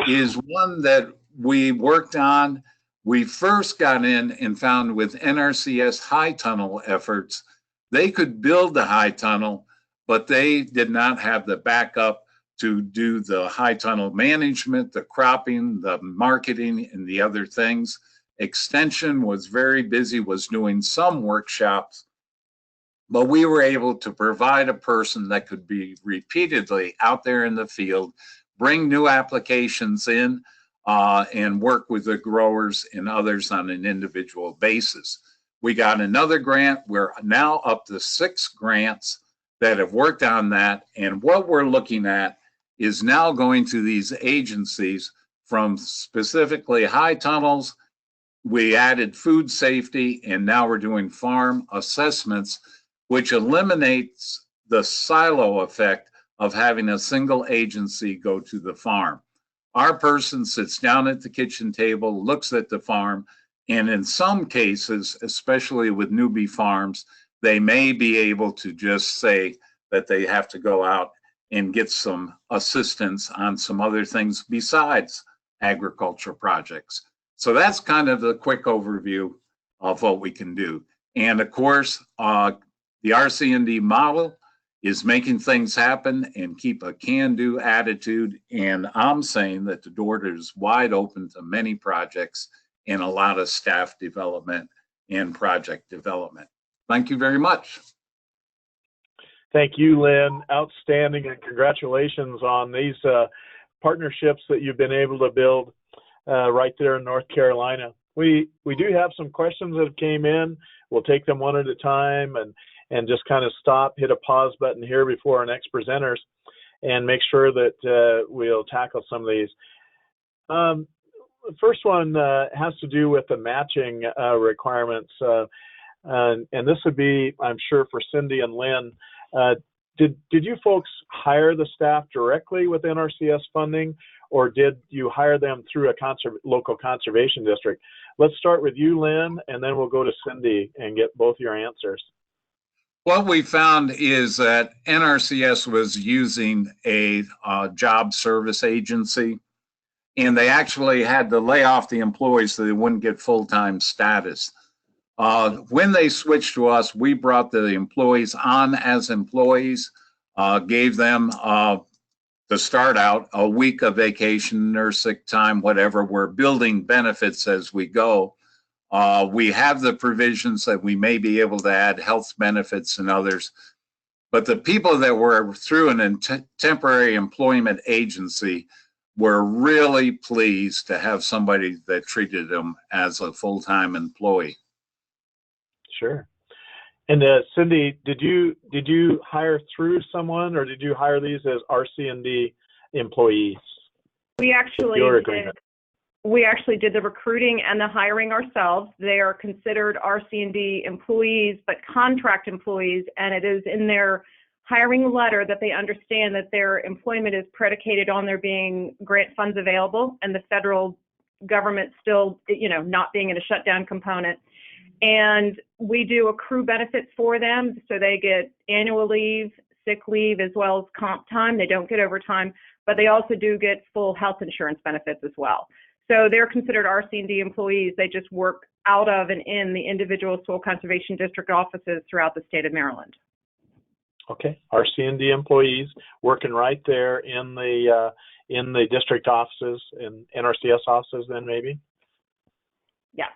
is one that we worked on. We first got in and found with NRCS high tunnel efforts, they could build the high tunnel, but they did not have the backup to do the high tunnel management, the cropping, the marketing, and the other things. Extension was very busy, was doing some workshops, but we were able to provide a person that could be repeatedly out there in the field, bring new applications in, and work with the growers and others on an individual basis. We got another grant. We're now up to 6 grants that have worked on that. And what we're looking at is now going to these agencies from specifically high tunnels. We added food safety, and now we're doing farm assessments, which eliminates the silo effect of having a single agency go to the farm. Our person sits down at the kitchen table, looks at the farm, and in some cases, especially with newbie farms, they may be able to just say that they have to go out and get some assistance on some other things besides agriculture projects. So that's kind of the quick overview of what we can do. And of course, the RC&D model is making things happen and keep a can-do attitude. And I'm saying that the door is wide open to many projects and a lot of staff development and project development. Thank you very much. Thank you, Lynn. Outstanding, and congratulations on these partnerships that you've been able to build right there in North Carolina. We do have some questions that came in. We'll take them one at a time and just kind of stop, hit a pause button here before our next presenters and make sure that we'll tackle some of these. The first one has to do with the matching requirements. And this would be, I'm sure, for Cindy and Lynn. Did you folks hire the staff directly with NRCS funding, or did you hire them through a local conservation district? Let's start with you, Lynn, and then we'll go to Cindy and get both your answers. What we found is that NRCS was using a job service agency, and they actually had to lay off the employees so they wouldn't get full-time status. When they switched to us, we brought the employees on as employees, gave them to start out a week of vacation or sick time, whatever. We're building benefits as we go. We have the provisions that we may be able to add health benefits and others. But the people that were through an temporary employment agency were really pleased to have somebody that treated them as a full-time employee. Sure. And Cindy, did you hire through someone, or did you hire these as RC&D employees? We actually did the recruiting and the hiring ourselves. They are considered RC&D employees, but contract employees, and it is in their hiring letter that they understand that their employment is predicated on there being grant funds available and the federal government still, not being in a shutdown component. And we do accrue benefits for them, so they get annual leave, sick leave, as well as comp time. They don't get overtime, but they also do get full health insurance benefits as well. So they're considered RC&D employees. They just work out of and in the individual soil conservation district offices throughout the state of Maryland. Okay, RC&D employees working right there in the district offices, in NRCS offices then maybe? Yeah.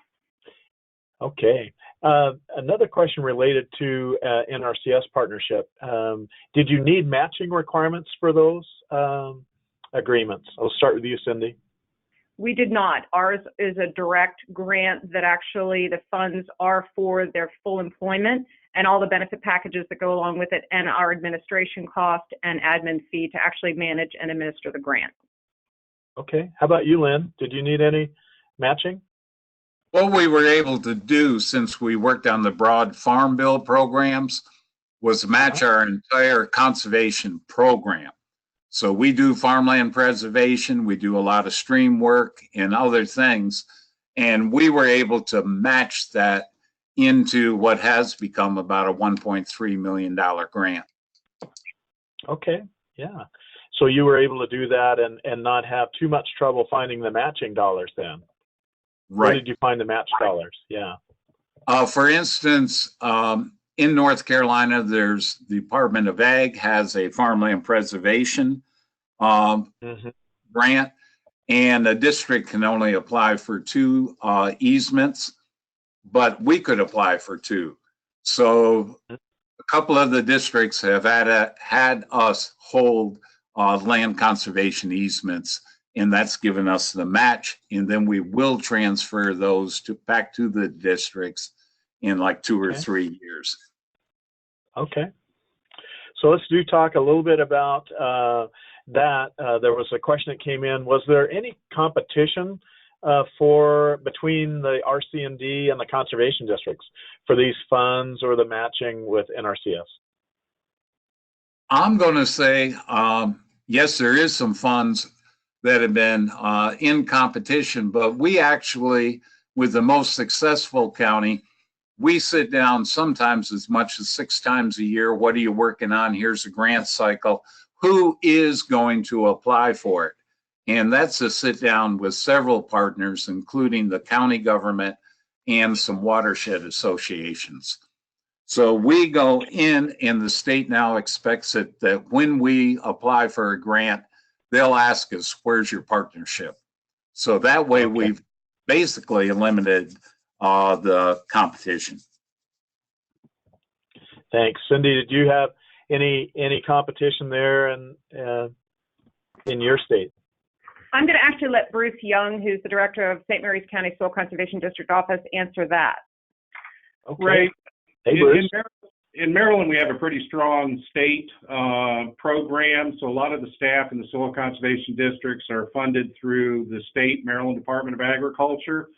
Okay. Another question related to NRCS partnership. Did you need matching requirements for those agreements? I'll start with you, Cindy. We did not. Ours is a direct grant that actually the funds are for their full employment and all the benefit packages that go along with it, and our administration cost and admin fee to actually manage and administer the grant. Okay. How about you, Lynn? Did you need any matching? What we were able to do, since we worked on the broad farm bill programs, was match our entire conservation program. So we do farmland preservation, we do a lot of stream work and other things, and we were able to match that into what has become about a $1.3 million grant. Okay, yeah. So you were able to do that and not have too much trouble finding the matching dollars then? Right. Where did you find the match dollars? Yeah. For instance, in North Carolina, there's the Department of Ag has a farmland preservation grant, and a district can only apply for 2 easements, but we could apply for 2. So a couple of the districts have had us hold land conservation easements, and that's given us the match, and then we will transfer those back to the districts in like 2 or 3 years. Okay. So let's talk a little bit about that. There was a question that came in. Was there any competition between the RC&D and the conservation districts for these funds or the matching with NRCS? I'm going to say, yes, there is some funds that have been in competition, but we actually, with the most successful county, we sit down sometimes as much as 6 times a year. What are you working on? Here's a grant cycle. Who is going to apply for it? And that's a sit down with several partners, including the county government and some watershed associations. So we go in, and the state now expects it that when we apply for a grant, they'll ask us, where's your partnership? So that way we've basically eliminated the competition. Thanks. Cindy, did you have any competition there in your state? I'm going to actually let Bruce Young, who's the director of St. Mary's County Soil Conservation District Office, answer that. Okay. Right. Hey, Bruce. In Maryland, we have a pretty strong state program. So a lot of the staff in the soil conservation districts are funded through the state Maryland Department of Agriculture.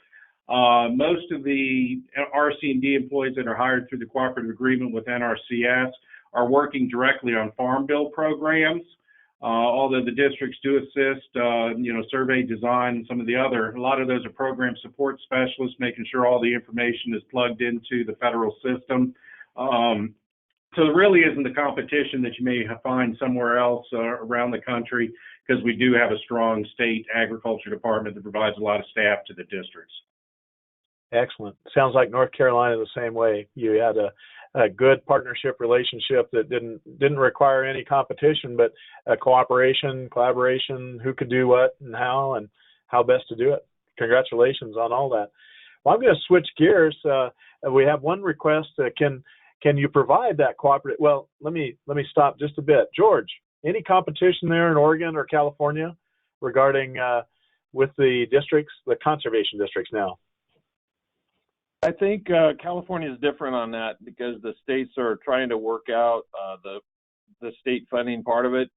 Most of the RC&D employees that are hired through the cooperative agreement with NRCS are working directly on farm bill programs. Although the districts do assist, survey design and some of the other, a lot of those are program support specialists, making sure all the information is plugged into the federal system. So there really isn't the competition that you may find somewhere else around the country, because we do have a strong state agriculture department that provides a lot of staff to the districts. Excellent. Sounds like North Carolina the same way. You had a good partnership relationship that didn't require any competition, but a collaboration, who could do what and how best to do it. Congratulations on all that. Well, I'm going to switch gears. We have one request. Can you provide that cooperative? Well, let me stop just a bit. George, any competition there in Oregon or California regarding with the districts, the conservation districts now? I think California is different on that, because the states are trying to work out the state funding part of it,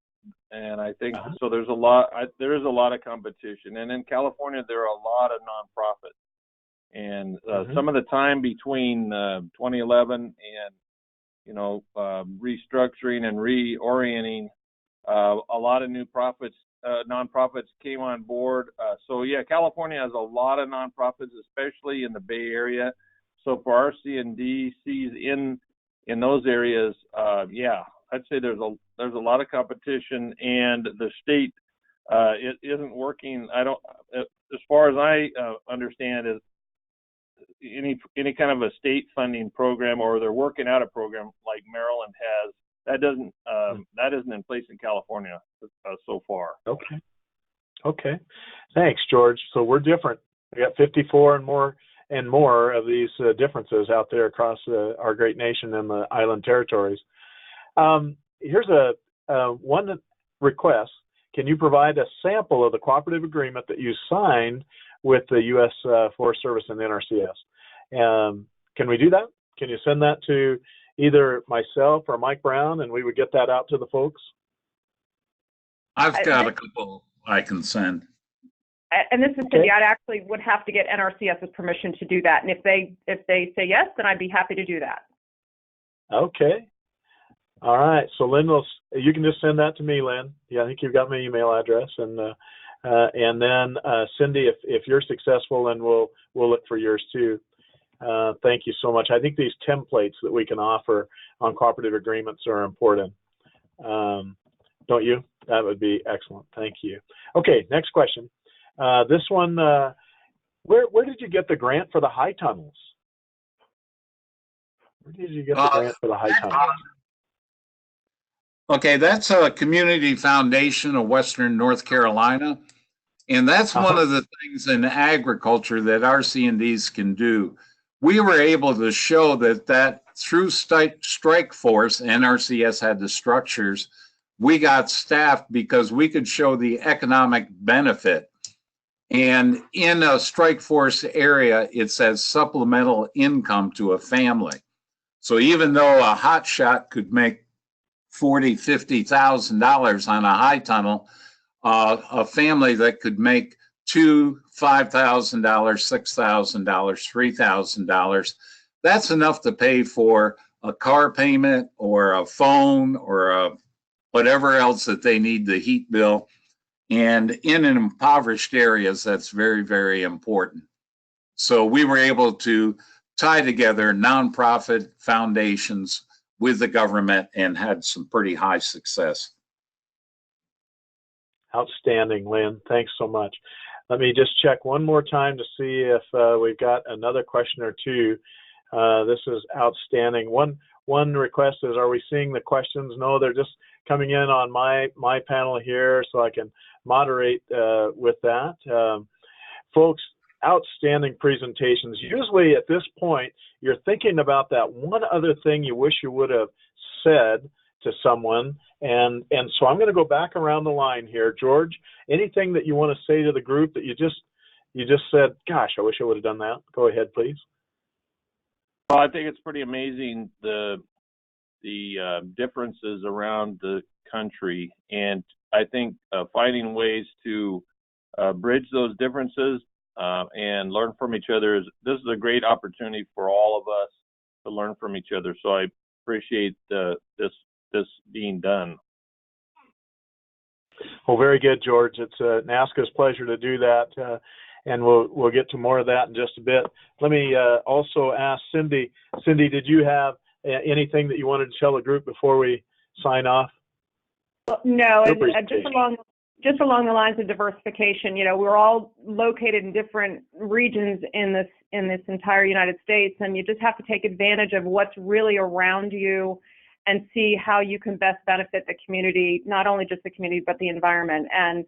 and I think so. There is a lot of competition, and in California there are a lot of nonprofits, and some of the time between 2011 and restructuring and reorienting, a lot of new nonprofits came on board. So yeah, California has a lot of nonprofits, especially in the Bay Area. So for RC&D in those areas, I'd say there's a lot of competition, and the state it isn't working. As far as I understand, is any kind of a state funding program, or they're working out a program like Maryland has. That isn't in place in California so far. Okay. Thanks, George. So we're different. We got 54 and more of these differences out there across our great nation and the island territories. Here's one request. Can you provide a sample of the cooperative agreement that you signed with the U.S. Forest Service and the NRCS? Can we do that? Can you send that to either myself or Mike Brown, and we would get that out to the folks? I've got a couple I can send. And this is Cindy. I actually would have to get NRCS's permission to do that, and if they say yes, then I'd be happy to do that. Okay. All right. So Lynn, you can just send that to me, Lynn. Yeah, I think you've got my email address, and then Cindy, if you're successful, then we'll look for yours too. Thank you so much. I think these templates that we can offer on cooperative agreements are important. Don't you? That would be excellent. Thank you. Okay, next question. This one, where did you get the grant for the high tunnels? Where did you get the grant for the high tunnels? Okay, that's a community foundation of Western North Carolina. And that's one of the things in agriculture that RC&Ds can do. We were able to show that through strike force, NRCS had the structures, we got staffed because we could show the economic benefit. And in a strike force area, it says supplemental income to a family. So even though a hot shot could make $40,000, $50,000 on a high tunnel, a family that could make $2,000, $5,000, $6,000, $3,000, that's enough to pay for a car payment or a phone or whatever else that they need, the heat bill. And in impoverished areas, that's very, very important. So we were able to tie together nonprofit foundations with the government and had some pretty high success. Outstanding, Lynn. Thanks so much. Let me just check one more time to see if we've got another question or two. This is outstanding. One request is, are we seeing the questions? No, they're just coming in on my panel here, so I can moderate with that. Folks, outstanding presentations. Usually at this point, you're thinking about that one other thing you wish you would have said to someone, and so I'm going to go back around the line here. George, anything that you want to say to the group that you just said, gosh, I wish I would have done that? Go ahead, please. Well, I think it's pretty amazing the differences around the country, and I think finding ways to bridge those differences and learn from each other this is a great opportunity for all of us to learn from each other. So I appreciate this being done. Well, very good, George. It's NASCA's pleasure to do that, and we'll get to more of that in just a bit. Let me also ask Cindy. Cindy, did you have anything that you wanted to tell the group before we sign off? Well, no, just along the lines of diversification. You know, we're all located in different regions in this entire United States, and you just have to take advantage of what's really around you and see how you can best benefit the community, not only just the community, but the environment. And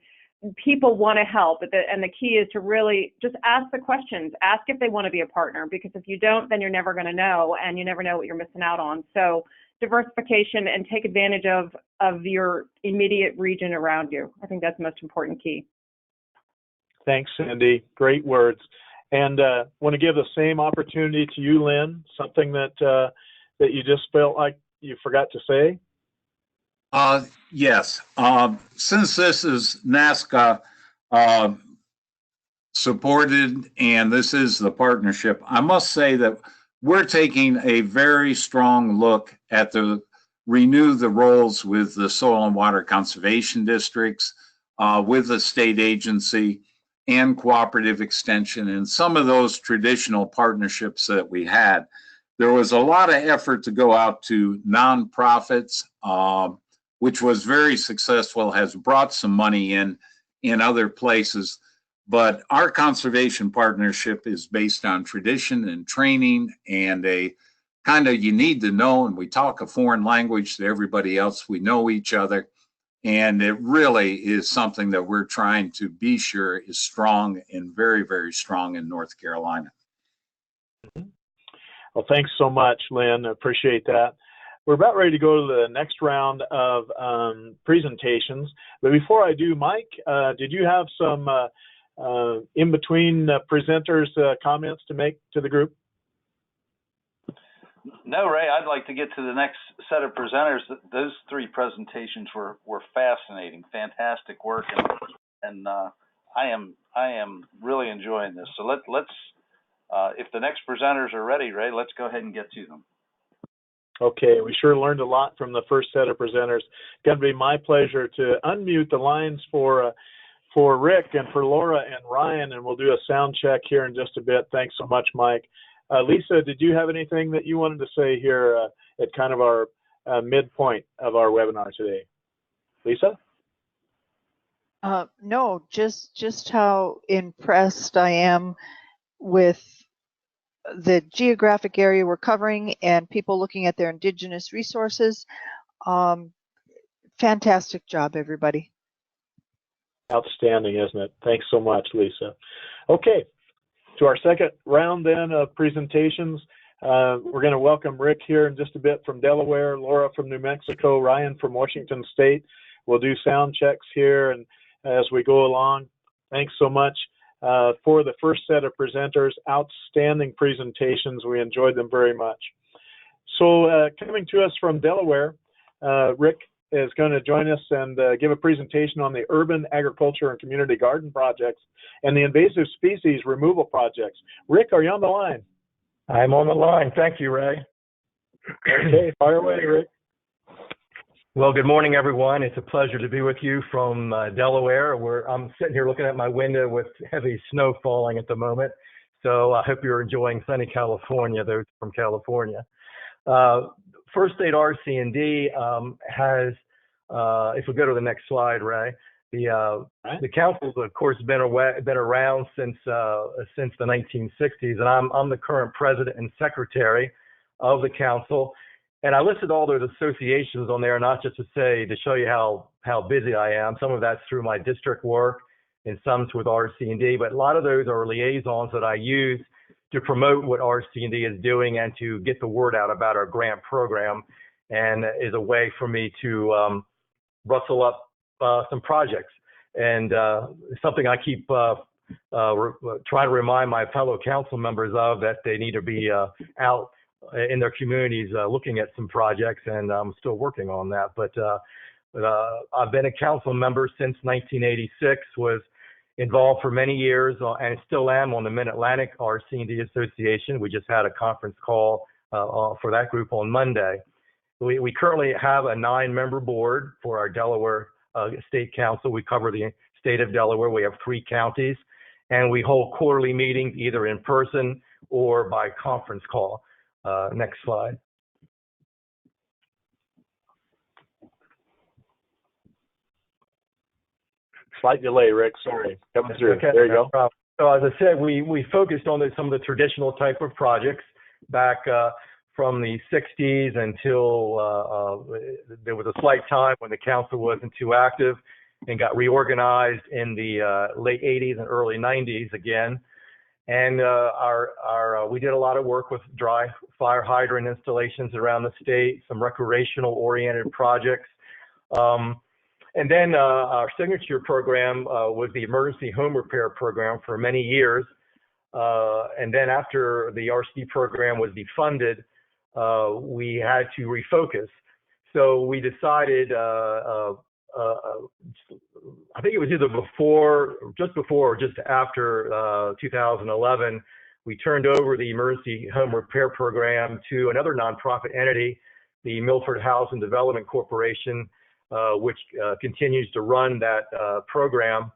people want to help, and the key is to really just ask the questions. Ask if they want to be a partner, because if you don't, then you're never going to know, and you never know what you're missing out on. So diversification, and take advantage of your immediate region around you. I think that's the most important key. Thanks, Cindy. Great words. And want to give the same opportunity to you, Lynn, something that you just felt like you forgot to say? Yes. Since this is NASCA supported and this is the partnership, I must say that we're taking a very strong look at renew the roles with the soil and water conservation districts, with the state agency and cooperative extension, and some of those traditional partnerships that we had. There was a lot of effort to go out to nonprofits, which was very successful, has brought some money in other places. But our conservation partnership is based on tradition and training and a kind of, you need to know, and we talk a foreign language to everybody else. We know each other. And it really is something that we're trying to be sure is strong and very, very strong in North Carolina. Well, thanks so much, Lynn. I appreciate that. We're about ready to go to the next round of presentations. But before I do, Mike, did you have some in-between presenters comments to make to the group? No, Ray, I'd like to get to the next set of presenters. Those three presentations were fascinating, fantastic work, and I am really enjoying this. So let's if the next presenters are ready, Ray, let's go ahead and get to them. Okay, we sure learned a lot from the first set of presenters. It's going to be my pleasure to unmute the lines for Rick and for Laura and Ryan, and we'll do a sound check here in just a bit. Thanks so much, Mike. Lisa, did you have anything that you wanted to say here at kind of our midpoint of our webinar today? Lisa? No, just how impressed I am with the geographic area we're covering and people looking at their indigenous resources. Fantastic job, everybody. Outstanding, isn't it? Thanks so much, Lisa. Okay, to our second round then of presentations. We're going to welcome Rick here in just a bit from Delaware, Laura from New Mexico, Ryan from Washington State. We'll do sound checks here and as we go along. Thanks so much for the first set of presenters. Outstanding presentations. We enjoyed them very much. So coming to us from Delaware, Rick is going to join us and give a presentation on the urban agriculture and community garden projects and the invasive species removal projects. Rick, are you on the line? I'm on the line. Thank you, Ray. Okay, fire away, Rick. Well, good morning, everyone. It's a pleasure to be with you from Delaware, where I'm sitting here looking at my window with heavy snow falling at the moment. So I hope you're enjoying sunny California, those from California. First State RC&D has, if we go to the next slide, Ray, the council's, of course, been around since the 1960s, and I'm the current president and secretary of the council. And I listed all those associations on there, not just to show you how busy I am. Some of that's through my district work, and some's with RC&D, but a lot of those are liaisons that I use to promote what RC&D is doing and to get the word out about our grant program, and is a way for me to rustle up some projects. And something I keep trying to remind my fellow council members of, that they need to be out in their communities looking at some projects, and I'm still working on that. But I've been a council member since 1986, was involved for many years, and still am on the Mid-Atlantic RC&D Association. We just had a conference call for that group on Monday. We currently have a 9-member board for our Delaware State Council. We cover the state of Delaware. We have 3 counties, and we hold quarterly meetings either in person or by conference call. Next slide. Slight delay, Rick. Sorry. Coming through. Okay. There you go. So as I said, we focused on some of the traditional type of projects back from the 60s until there was a slight time when the council wasn't too active, and got reorganized in the late 80s and early 90s again. And we did a lot of work with dry fire hydrant installations around the state, some recreational oriented projects. And then our signature program was the emergency home repair program for many years. And then after the RC program was defunded, we had to refocus. So we decided, I think it was either just before or just after 2011, we turned over the emergency home repair program to another nonprofit entity, the Milford Housing Development Corporation, which continues to run that program.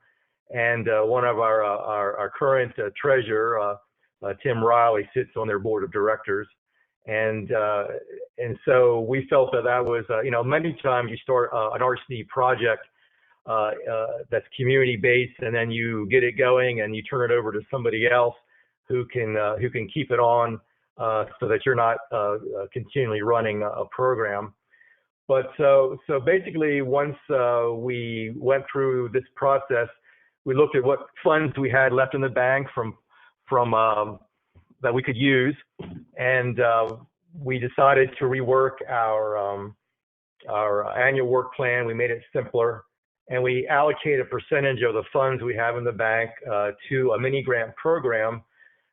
And one of our current treasurer, Tim Riley, sits on their board of directors. And so we felt that was, many times you start an RC project that's community-based, and then you get it going and you turn it over to somebody else who can keep it on so that you're not continually running a program. But so basically, once we went through this process, we looked at what funds we had left in the bank from that we could use, and we decided to rework our annual work plan. We made it simpler, and we allocated a percentage of the funds we have in the bank to a mini grant program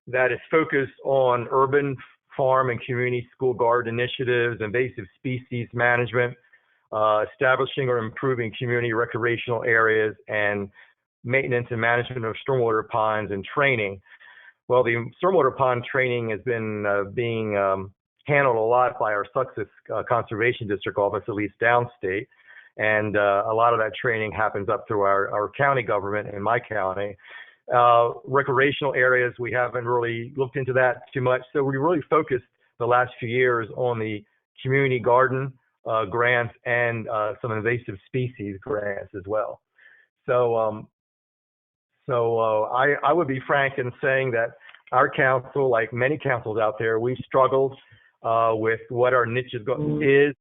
that is focused on urban farm and community school garden initiatives, invasive species management, establishing or improving community recreational areas, and maintenance and management of stormwater ponds and training. Well, the stormwater pond training has been being handled a lot by our Sussex Conservation District office, at least downstate. And a lot of that training happens up through our county government in my county. Recreational areas, we haven't really looked into that too much. So we really focused the last few years on the community garden grants and some invasive species grants as well. So I would be frank in saying that our council, like many councils out there, we struggled with what our niche is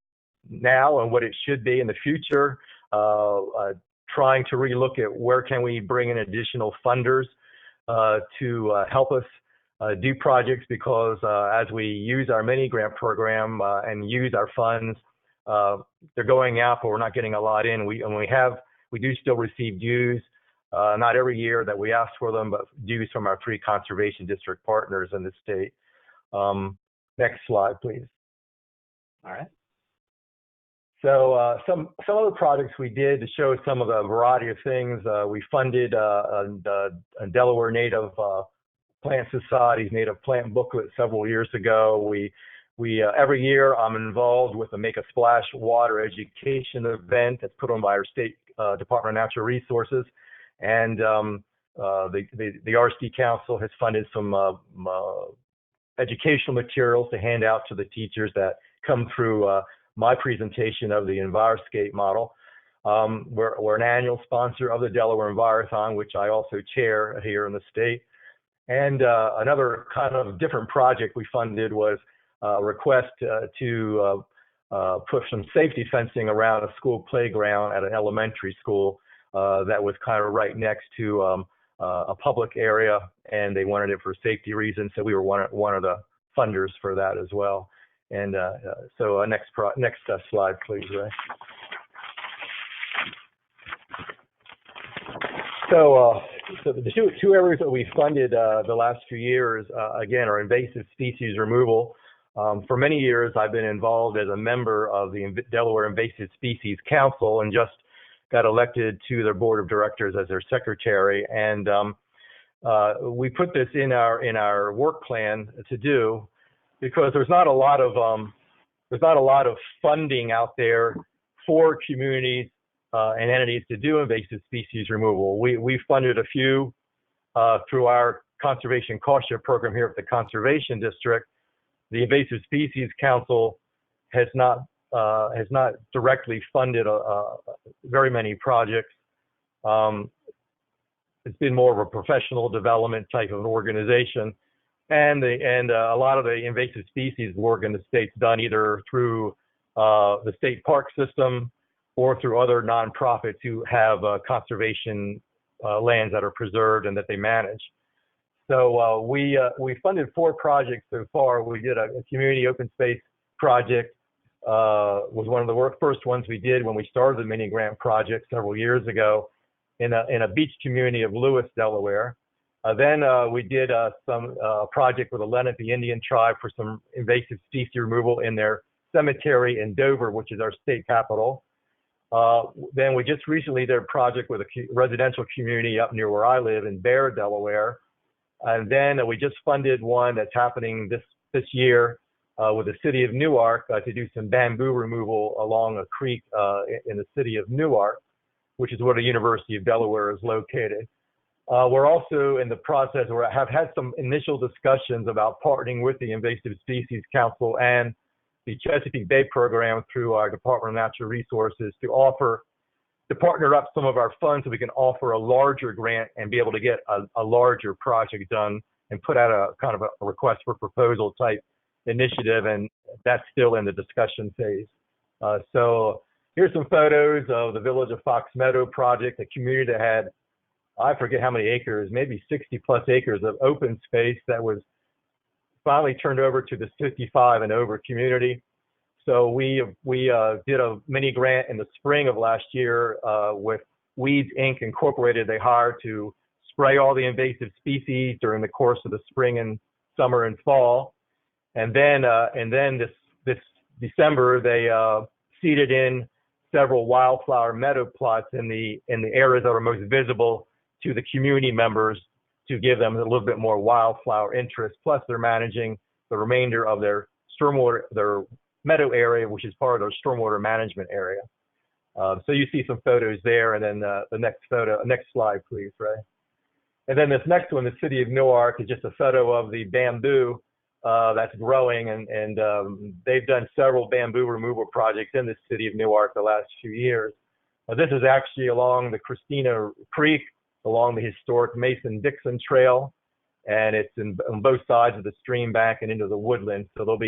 now and what it should be in the future, trying to relook at where can we bring in additional funders to help us do projects, because as we use our mini grant program and use our funds, they're going out, but we're not getting a lot in. We do still receive dues, not every year that we ask for them, but dues from our 3 conservation district partners in the state. Next slide, please. All right. So some of the projects we did to show some of the variety of things, we funded a Delaware Native Plant Society's Native Plant Booklet several years ago. We every year I'm involved with the Make a Splash water education event that's put on by our state Department of Natural Resources. And The RC Council has funded some educational materials to hand out to the teachers that come through my presentation of the Enviroscape model. We're an annual sponsor of the Delaware Envirothon, which I also chair here in the state. And another kind of different project we funded was a request to put some safety fencing around a school playground at an elementary school that was kind of right next to a public area, and they wanted it for safety reasons. So we were one of the funders for that as well. And so next slide, please, Ray. So the two areas that we funded the last few years, again, are invasive species removal. For many years, I've been involved as a member of the Delaware Invasive Species Council and just got elected to their board of directors as their secretary. And we put this in our work plan to do because there's not a lot of funding out there for communities and entities to do invasive species removal. We funded a few through our conservation cost share program here at the Conservation District. The Invasive Species Council has not directly funded very many projects. It's been more of a professional development type of organization, and a lot of the invasive species work in the state's done either through the state park system or through other nonprofits who have conservation lands that are preserved and that they manage. So we funded 4 projects so far. We did a community open space project. Was one of the first ones we did when we started the mini grant project several years ago in a beach community of Lewis, Delaware. Then we did some project with the Lenape Indian tribe for some invasive species removal in their cemetery in Dover, which is our state capital. Then we just recently did a project with a residential community up near where I live in Bear, Delaware. And then we just funded one that's happening this year with the city of Newark to do some bamboo removal along a creek in the city of Newark, which is where the University of Delaware is located. We're also in the process, or have had some initial discussions about partnering with the Invasive Species Council and the Chesapeake Bay program through our Department of Natural Resources to partner up some of our funds so we can offer a larger grant and be able to get a larger project done and put out a kind of a request for proposal type initiative, and that's still in the discussion phase. So here's some photos of the Village of Fox Meadow project, a community that had, I forget how many acres, maybe 60 plus acres of open space that was finally turned over to the 55 and over community. So we did a mini grant in the spring of last year with Weeds Inc. Incorporated. They hired to spray all the invasive species during the course of the spring and summer and fall. And then this December, they seeded in several wildflower meadow plots in the areas that are most visible to the community members to give them a little bit more wildflower interest. Plus, they're managing the remainder of their stormwater, their meadow area, which is part of their stormwater management area. So you see some photos there, and then the next slide, please, Ray. And then this next one, the city of Newark, is just a photo of the bamboo that's growing, and they've done several bamboo removal projects in the city of Newark the last few years. This is actually along the Christina Creek, along the historic Mason-Dixon Trail, and it's on both sides of the stream bank and into the woodland. So they'll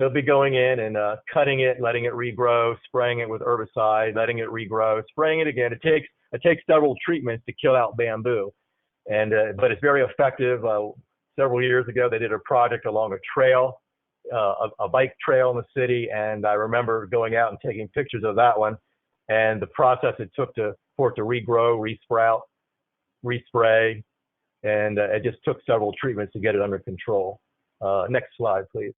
be going in and cutting it, letting it regrow, spraying it with herbicide, letting it regrow, spraying it again. It takes several treatments to kill out bamboo, and but it's very effective. Several years ago, they did a project along a trail, a bike trail in the city, and I remember going out and taking pictures of that one, and the process it took for it to regrow, resprout, respray, and it just took several treatments to get it under control. Next slide, please.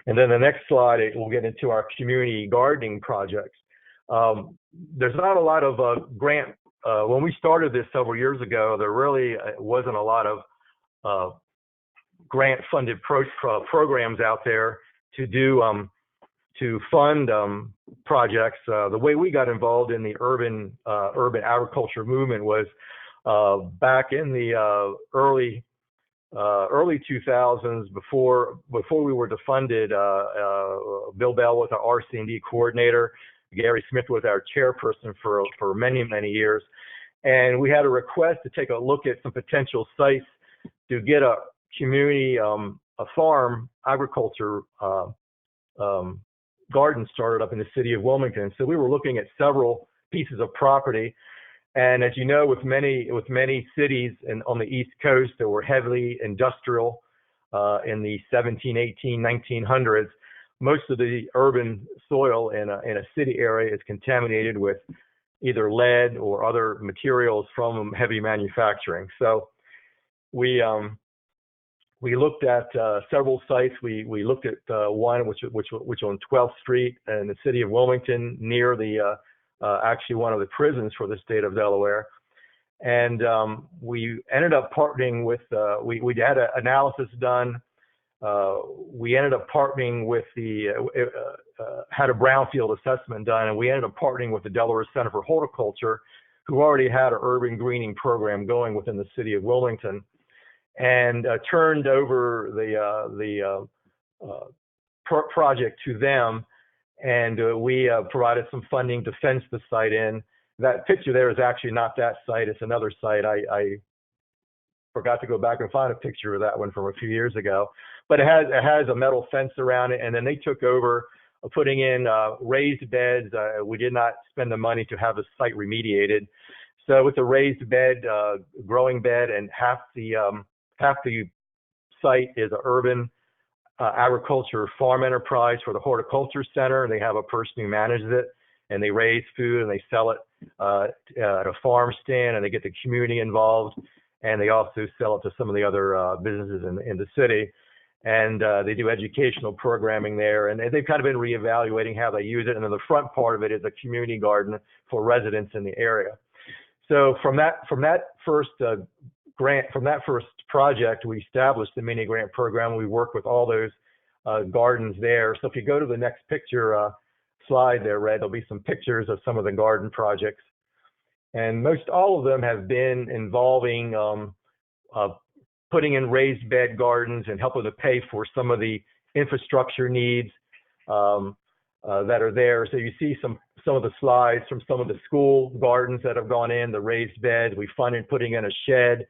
And then the next slide, we'll get into our community gardening projects. There's not a lot of grant. When we started this several years ago, there really wasn't a lot of grant-funded programs out there to do to fund projects. The way we got involved in the urban agriculture movement was back in the early 2000s, before we were defunded. Bill Bell was our RC&D coordinator. Gary Smith was our chairperson for many years, and we had a request to take a look at some potential sites to get a community, a farm agriculture garden started up in the city of Wilmington. So we were looking at several pieces of property. And as you know, with many cities on the East Coast that were heavily industrial in the 1900s, most of the urban soil in a city area is contaminated with either lead or other materials from heavy manufacturing. So we looked at several sites. We looked at one which on 12th Street in the city of Wilmington, near the actually one of the prisons for the state of Delaware. And we ended up partnering with, we had an analysis done. We ended up partnering with had a brownfield assessment done, and we ended up partnering with the Delaware Center for Horticulture, who already had an urban greening program going within the city of Wilmington, and turned over the project to them. And we provided some funding to fence the site in. That picture there is actually not that site, it's another site. I forgot to go back and find a picture of that one from a few years ago. But it has a metal fence around it, and then they took over putting in raised beds. We did not spend the money to have the site remediated. So with a raised bed, growing bed, and half the site is an urban agriculture farm enterprise for the horticulture center. They have a person who manages it, and they raise food and they sell it at a farm stand, and they get the community involved, and they also sell it to some of the other businesses in the city. And they do educational programming there, and they've kind of been reevaluating how they use it. And then the front part of it is a community garden for residents in the area. So from that first project, we established the mini grant program. We worked with all those gardens there. So if you go to the next picture slide there, Red, there'll be some pictures of some of the garden projects. And most all of them have been involving putting in raised bed gardens and helping to pay for some of the infrastructure needs that are there. So you see some of the slides from some of the school gardens that have gone in, the raised beds. We funded putting in a shed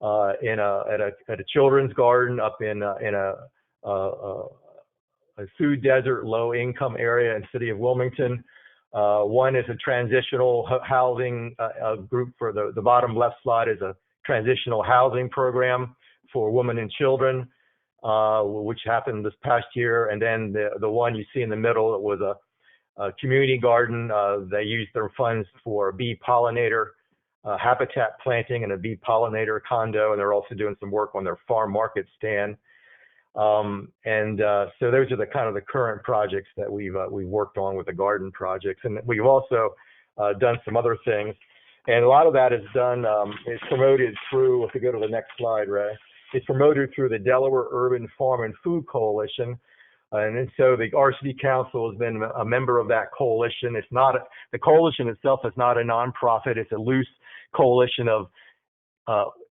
at a children's garden up in a food desert, low income area in the city of Wilmington. One is a transitional housing group. For the bottom left slide is a transitional housing program for women and children, which happened this past year. And then the one you see in the middle was a community garden. They used their funds for bee pollinator habitat planting and a bee pollinator condo, and they're also doing some work on their farm market stand. So those are the kind of the current projects that we've worked on with the garden projects. And we've also done some other things. And a lot of that is done, it's promoted through, if you go to the next slide, Ray, it's promoted through the Delaware Urban Farm and Food Coalition. And so the RC&D Council has been a member of that coalition. It's not, the coalition itself is not a nonprofit. It's a loose coalition of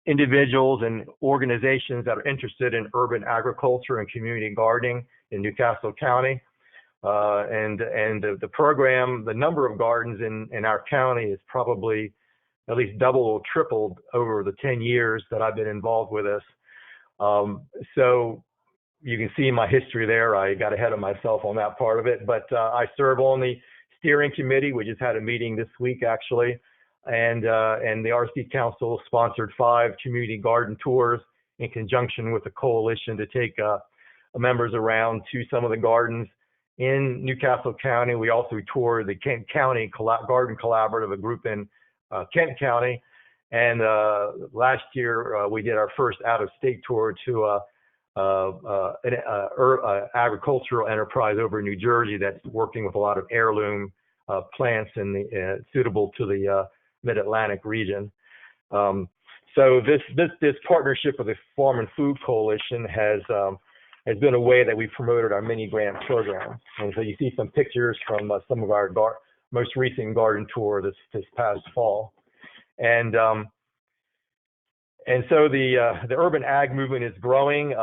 individuals and organizations that are interested in urban agriculture and community gardening in Newcastle County. And the program, the number of gardens in our county is probably at least double or tripled over the 10 years that I've been involved with this. So you can see my history there. I got ahead of myself on that part of it, but I serve on the steering committee. We just had a meeting this week, actually, and the RC&D Council sponsored 5 community garden tours in conjunction with the coalition to take members around to some of the gardens in Newcastle County. We also toured the Kent County Garden Collaborative, a group in Kent County. And last year, we did our first out-of-state tour to an agricultural enterprise over in New Jersey that's working with a lot of heirloom plants suitable to the Mid-Atlantic region. So this partnership with the Farm and Food Coalition has has been a way that we've promoted our mini grant program. And so you see some pictures from some of our most recent garden tour this past fall. And so the urban ag movement is growing.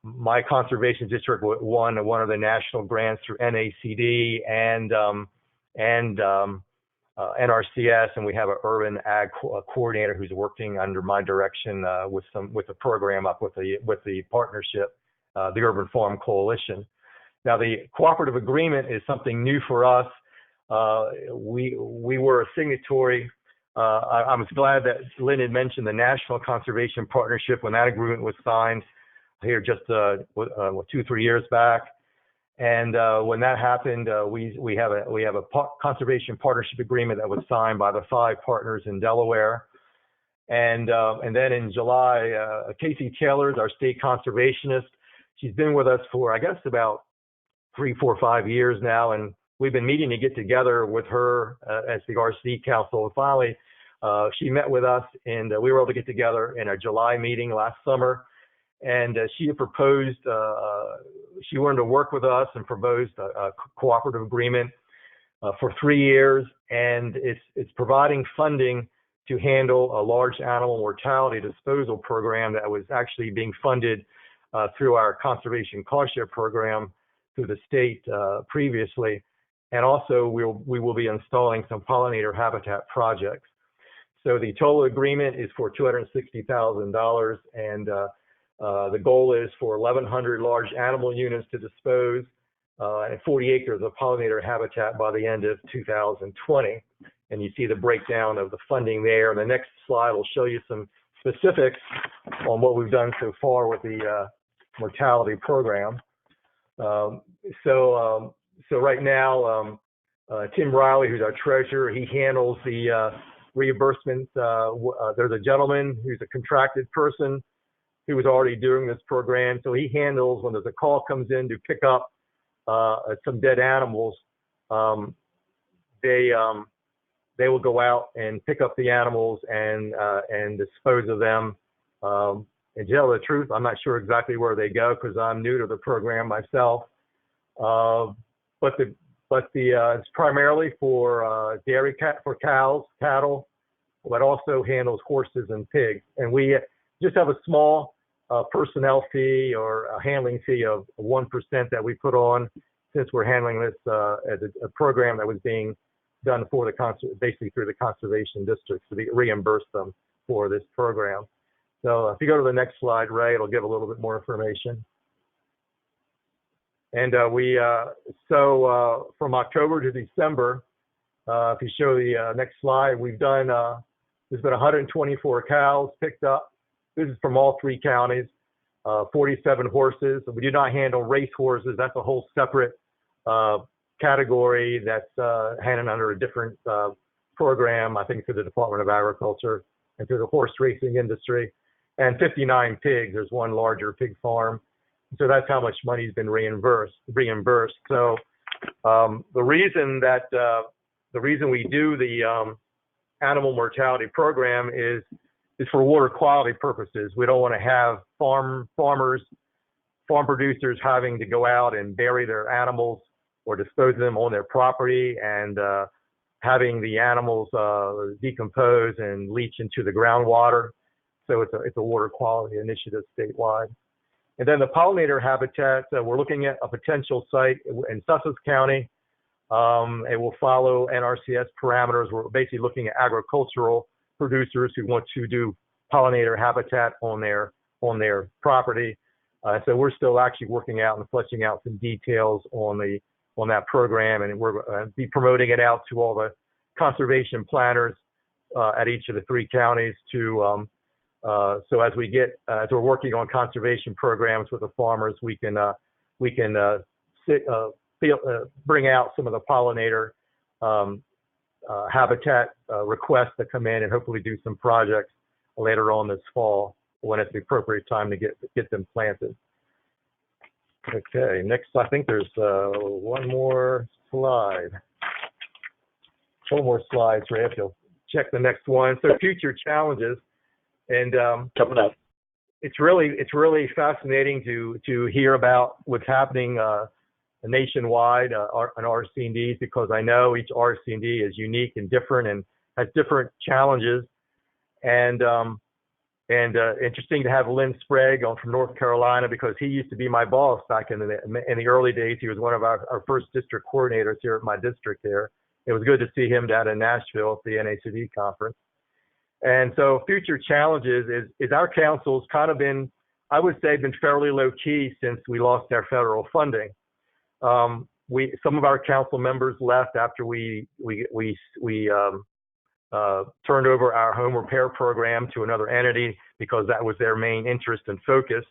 My conservation district won one of the national grants through NACD and NRCS, and we have an urban ag coordinator who's working under my direction with a program up with the partnership, the Urban Farm Coalition. Now, the cooperative agreement is something new for us. We were a signatory. I was glad that Lynn had mentioned the National Conservation Partnership when that agreement was signed here just 2-3 years back. And when that happened, we have a conservation partnership agreement that was signed by the 5 partners in Delaware. And then in July, Casey Taylor's our state conservationist. She's been with us for, I guess, about 3, 4, 5 years now, and we've been meeting to get together with her as the RC&D Council. And finally, she met with us, and we were able to get together in a July meeting last summer. And she had proposed, she wanted to work with us and proposed a cooperative agreement for 3 years. And it's providing funding to handle a large animal mortality disposal program that was actually being funded through our conservation cost share program through the state previously. And also we will be installing some pollinator habitat projects. So the total agreement is for $260,000, and the goal is for 1,100 large animal units to dispose and 40 acres of pollinator habitat by the end of 2020. And you see the breakdown of the funding there. And the next slide will show you some specifics on what we've done so far with the mortality program. So right now, Tim Riley, who's our treasurer, he handles the reimbursements. There's a gentleman who's a contracted person who was already doing this program. So he handles when there's a call comes in to pick up some dead animals. They will go out and pick up the animals and dispose of them. And to tell the truth, I'm not sure exactly where they go because I'm new to the program myself. But it's primarily for dairy for cows, cattle, but also handles horses and pigs. And we just have a small personnel fee or a handling fee of 1% that we put on since we're handling this as a program that was being done for basically through the conservation district, so we reimburse them for this program. So if you go to the next slide, Ray, it'll give a little bit more information. And from October to December, if you show the next slide, we've done, there's been 124 cows picked up. This is from all 3 counties, 47 horses. We do not handle race horses. That's a whole separate category that's handled under a different program, I think through the Department of Agriculture and through the horse racing industry. And 59 pigs. There's one larger pig farm. So that's how much money's been reimbursed. So the reason we do the animal mortality program is for water quality purposes. We don't want to have farm producers having to go out and bury their animals or dispose of them on their property and having the animals decompose and leach into the groundwater. So it's a water quality initiative statewide. And then the pollinator habitat, we're looking at a potential site in Sussex County. It will follow NRCS parameters. We're basically looking at agricultural producers who want to do pollinator habitat on their property. So we're still actually working out and fleshing out some details on that program, and we're going to be promoting it out to all the conservation planners at each of the 3 counties to so as we're working on conservation programs with the farmers, we can bring out some of the pollinator habitat requests that come in and hopefully do some projects later on this fall when it's the appropriate time to get them planted. Okay, next, I think there's one more slide. Couple more slides, Ray, if you'll check the next one. So future challenges. And coming up. it's really fascinating to hear about what's happening nationwide on RC&Ds, because I know each RC&D is unique and different and has different challenges. And interesting to have Lynn Sprague on from North Carolina, because he used to be my boss back in the early days. He was one of our first district coordinators here at my district there. It was good to see him down in Nashville at the NACD conference. And so future challenges is our council's kind of been, I would say, been fairly low key since we lost our federal funding. Some of our council members left after we turned over our home repair program to another entity because that was their main interest and focus.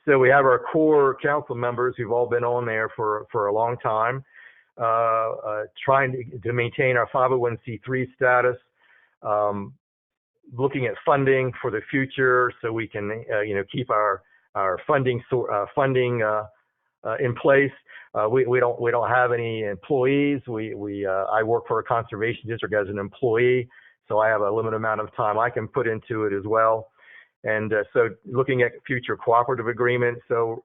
So we have our core council members who've all been on there for a long time, trying to maintain our 501c3 status, looking at funding for the future so we can keep our funding in place. We don't have any employees. I work for a conservation district as an employee, so I have a limited amount of time I can put into it as well. And so looking at future cooperative agreements, so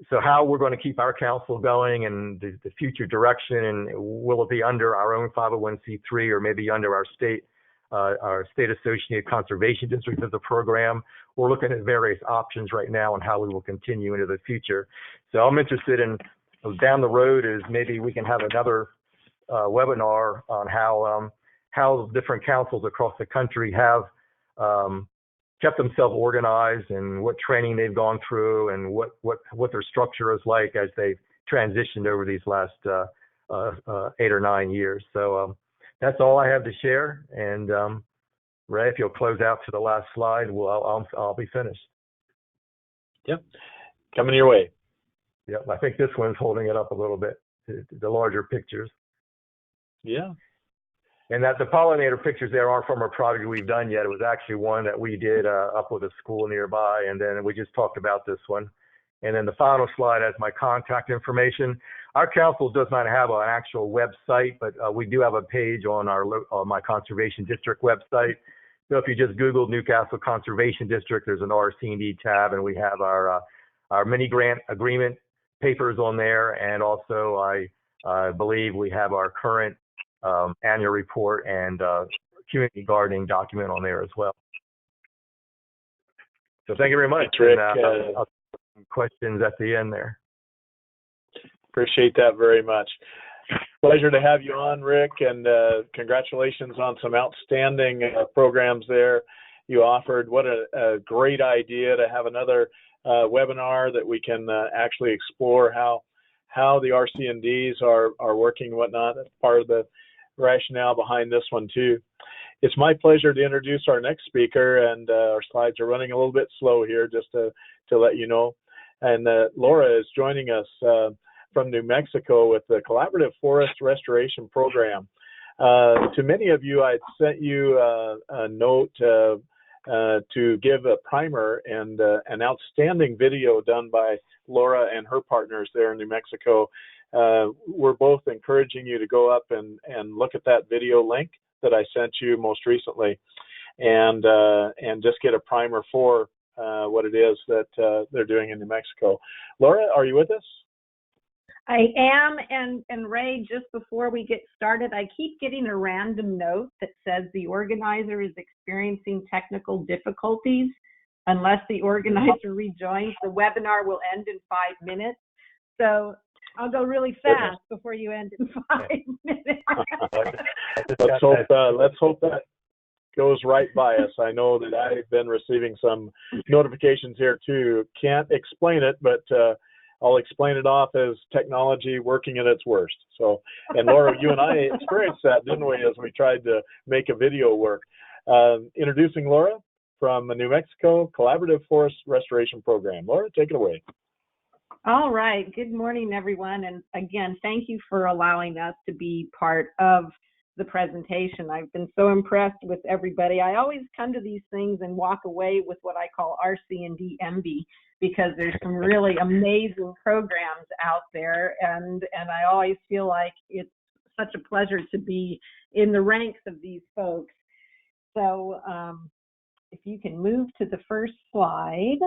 how we're going to keep our council going and the future direction, and will it be under our own 501c3 or maybe under our state associated conservation district as a program. We're looking at various options right now on how we will continue into the future. So I'm interested in down the road is maybe we can have another webinar on how different councils across the country have kept themselves organized and what training they've gone through and what their structure is like as they've transitioned over these last 8 or 9 years. So that's all I have to share. And Ray, if you'll close out to the last slide, I'll be finished. Yep, coming your way. Yep, I think this one's holding it up a little bit, the larger pictures. Yeah. And that the pollinator pictures there aren't from a project we've done yet. It was actually one that we did up with a school nearby, and then we just talked about this one. And then the final slide has my contact information. Our council does not have an actual website, but we do have a page on my conservation district website. So if you just Google Newcastle Conservation District, there's an RC&D tab, and we have our mini grant agreement papers on there, and also I believe we have our current annual report and community gardening document on there as well. So thank you very much. Rick, and, I'll take questions at the end there. Appreciate that very much. Pleasure to have you on, Rick, and congratulations on some outstanding programs there you offered. What a great idea to have another webinar that we can actually explore how the RC&Ds are working and whatnot. That's part of the rationale behind this one too. It's my pleasure to introduce our next speaker, and our slides are running a little bit slow here, just to let you know. And Laura is joining us from New Mexico with the Collaborative Forest Restoration Program. To many of you, I sent you a note to give a primer and an outstanding video done by Laura and her partners there in New Mexico. We're both encouraging you to go up and look at that video link that I sent you most recently, and just get a primer for what it is that they're doing in New Mexico. Laura, are you with us? I am, and Ray, just before we get started, I keep getting a random note that says the organizer is experiencing technical difficulties. Unless the organizer rejoins, the webinar will end in 5 minutes. So I'll go really fast before you end in 5 minutes. Let's hope that goes right by us. I know that I've been receiving some notifications here too. Can't explain it, but I'll explain it off as technology working at its worst. So, and Laura, you and I experienced that, didn't we, as we tried to make a video work. Introducing Laura from the New Mexico Collaborative Forest Restoration Program. Laura, take it away. All right. Good morning, everyone. And again, thank you for allowing us to be part of the presentation. I've been so impressed with everybody. I always come to these things and walk away with what I call RC&D envy, because there's some really amazing programs out there, and I always feel like it's such a pleasure to be in the ranks of these folks. So if you can move to the first slide.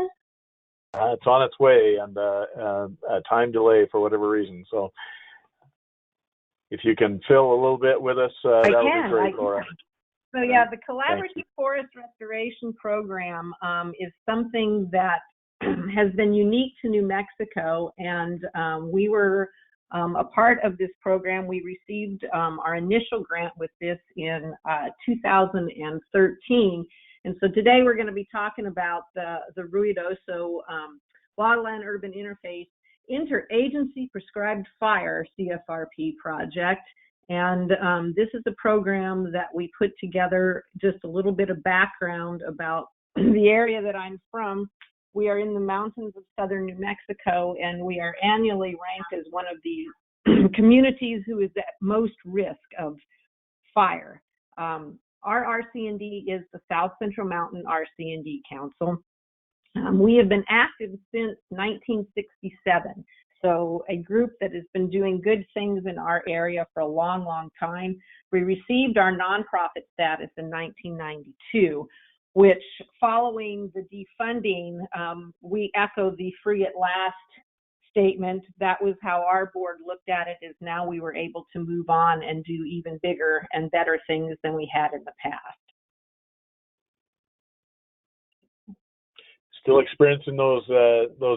It's on its way, and a time delay for whatever reason. So if you can fill a little bit with us, that would be great, Laura. So yeah, the Collaborative Forest Restoration Program is something that has been unique to New Mexico, and we were a part of this program. We received our initial grant with this in 2013. And so today we're going to be talking about the Ruidoso Wildland Urban Interface Interagency Prescribed Fire CFRP project. And this is a program that we put together. Just a little bit of background about the area that I'm from. We are in the mountains of southern New Mexico, and we are annually ranked as one of the communities who is at most risk of fire. Our RC&D is the South Central Mountain RC&D Council. We have been active since 1967, so a group that has been doing good things in our area for a long, long time. We received our nonprofit status in 1992, which, following the defunding, we echo the free at last statement. That was how our board looked at it, is now we were able to move on and do even bigger and better things than we had in the past. Still experiencing those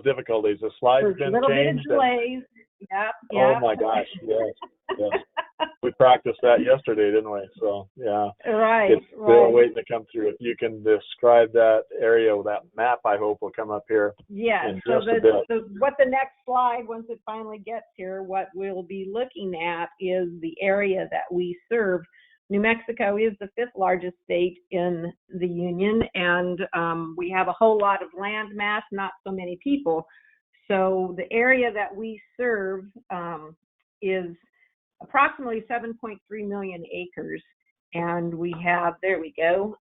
difficulties. The slides have been changed. A little bit of delays. Yep. Oh my gosh, yes. We practiced that yesterday, didn't we? So yeah. Right. It's still waiting to come through. If you can describe that area, that map, I hope will come up here. Yeah. In just a bit. What the next slide, once it finally gets here, what we'll be looking at is the area that we serve. New Mexico is the 5th largest state in the union, and we have a whole lot of land mass, not so many people. So the area that we serve is approximately 7.3 million acres, and we have, there we go,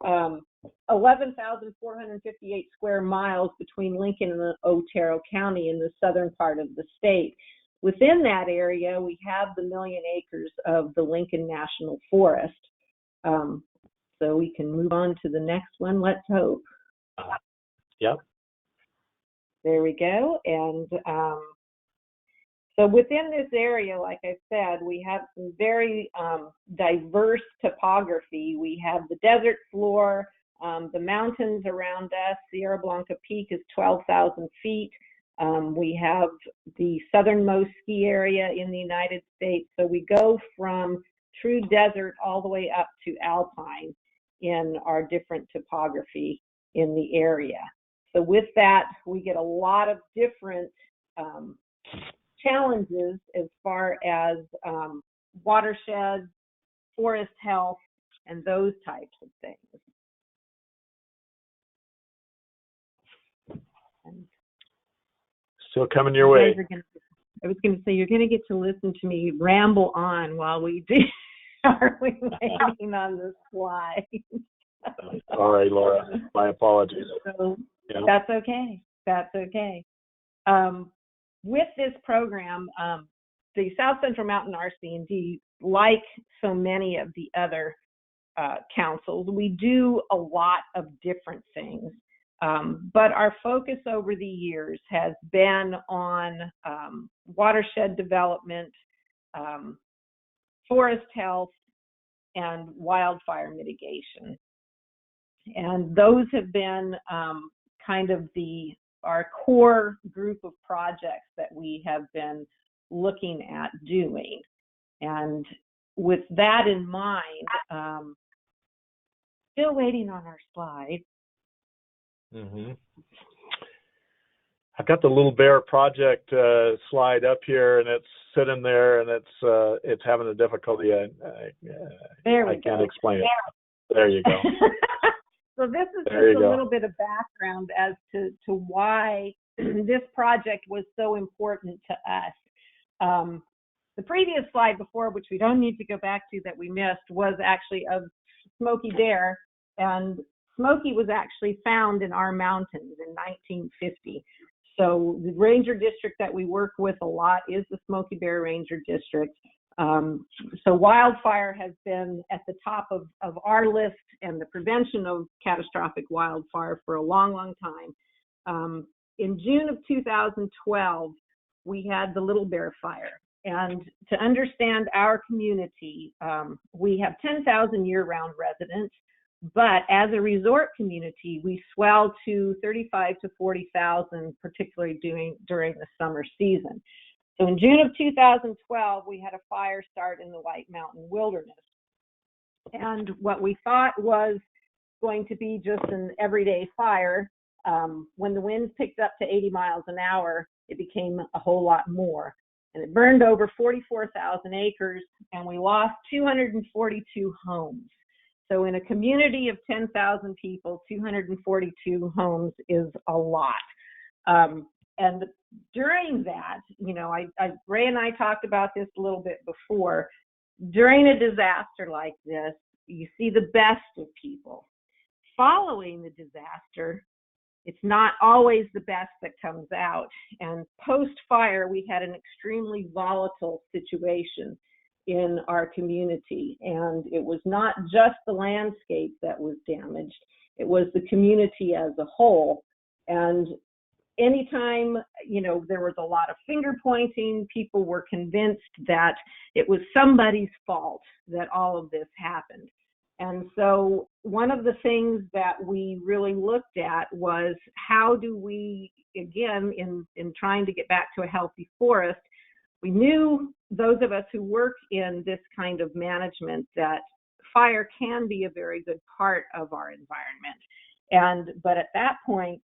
11,458 square miles between Lincoln and Otero County in the southern part of the state. Within that area, we have the 1 million acres of the Lincoln National Forest. So we can move on to the next one, let's hope. Yep. There we go. And so within this area, like I said, we have some very diverse topography. We have the desert floor, the mountains around us. Sierra Blanca Peak is 12,000 feet. We have the southernmost ski area in the United States. So we go from true desert all the way up to alpine in our different topography in the area. So with that, we get a lot of different challenges as far as watersheds, forest health, and those types of things. Still coming your way. I was going to say, you're going to get to listen to me ramble on while we are waiting on the slide. All right, Laura. My apologies. So, yeah. That's okay. That's okay. With this program, the South Central Mountain RC&D, like so many of the other councils, we do a lot of different things. But our focus over the years has been on watershed development, forest health, and wildfire mitigation. And those have been kind of our core group of projects that we have been looking at doing. And with that in mind, still waiting on our slide. Mm-hmm. I've got the Little Bear project slide up here, and it's sitting there, and it's having a difficulty. I can't explain it. There you go. So this is just a little bit of background as to why this project was so important to us. The previous slide before, which we don't need to go back to that we missed, was actually of Smokey Bear, and Smokey was actually found in our mountains in 1950. So the ranger district that we work with a lot is the Smokey Bear Ranger District. So wildfire has been at the top of our list and the prevention of catastrophic wildfire for a long, long time. In June of 2012, we had the Little Bear Fire. And to understand our community, we have 10,000 year-round residents, but as a resort community, we swell to 35 to 40,000, particularly during the summer season. So in June of 2012, we had a fire start in the White Mountain Wilderness. And what we thought was going to be just an everyday fire, when the winds picked up to 80 miles an hour, it became a whole lot more. And it burned over 44,000 acres, and we lost 242 homes. So in a community of 10,000 people, 242 homes is a lot. And during that, you know, Ray and I talked about this a little bit before. During a disaster like this, you see the best of people. Following the disaster, it's not always the best that comes out. And post-fire, we had an extremely volatile situation in our community. And it was not just the landscape that was damaged, it was the community as a whole. And anytime, you know, there was a lot of finger pointing, people were convinced that it was somebody's fault that all of this happened. And so one of the things that we really looked at was how do we, again, in trying to get back to a healthy forest, we knew, those of us who work in this kind of management, that fire can be a very good part of our environment. But at that point,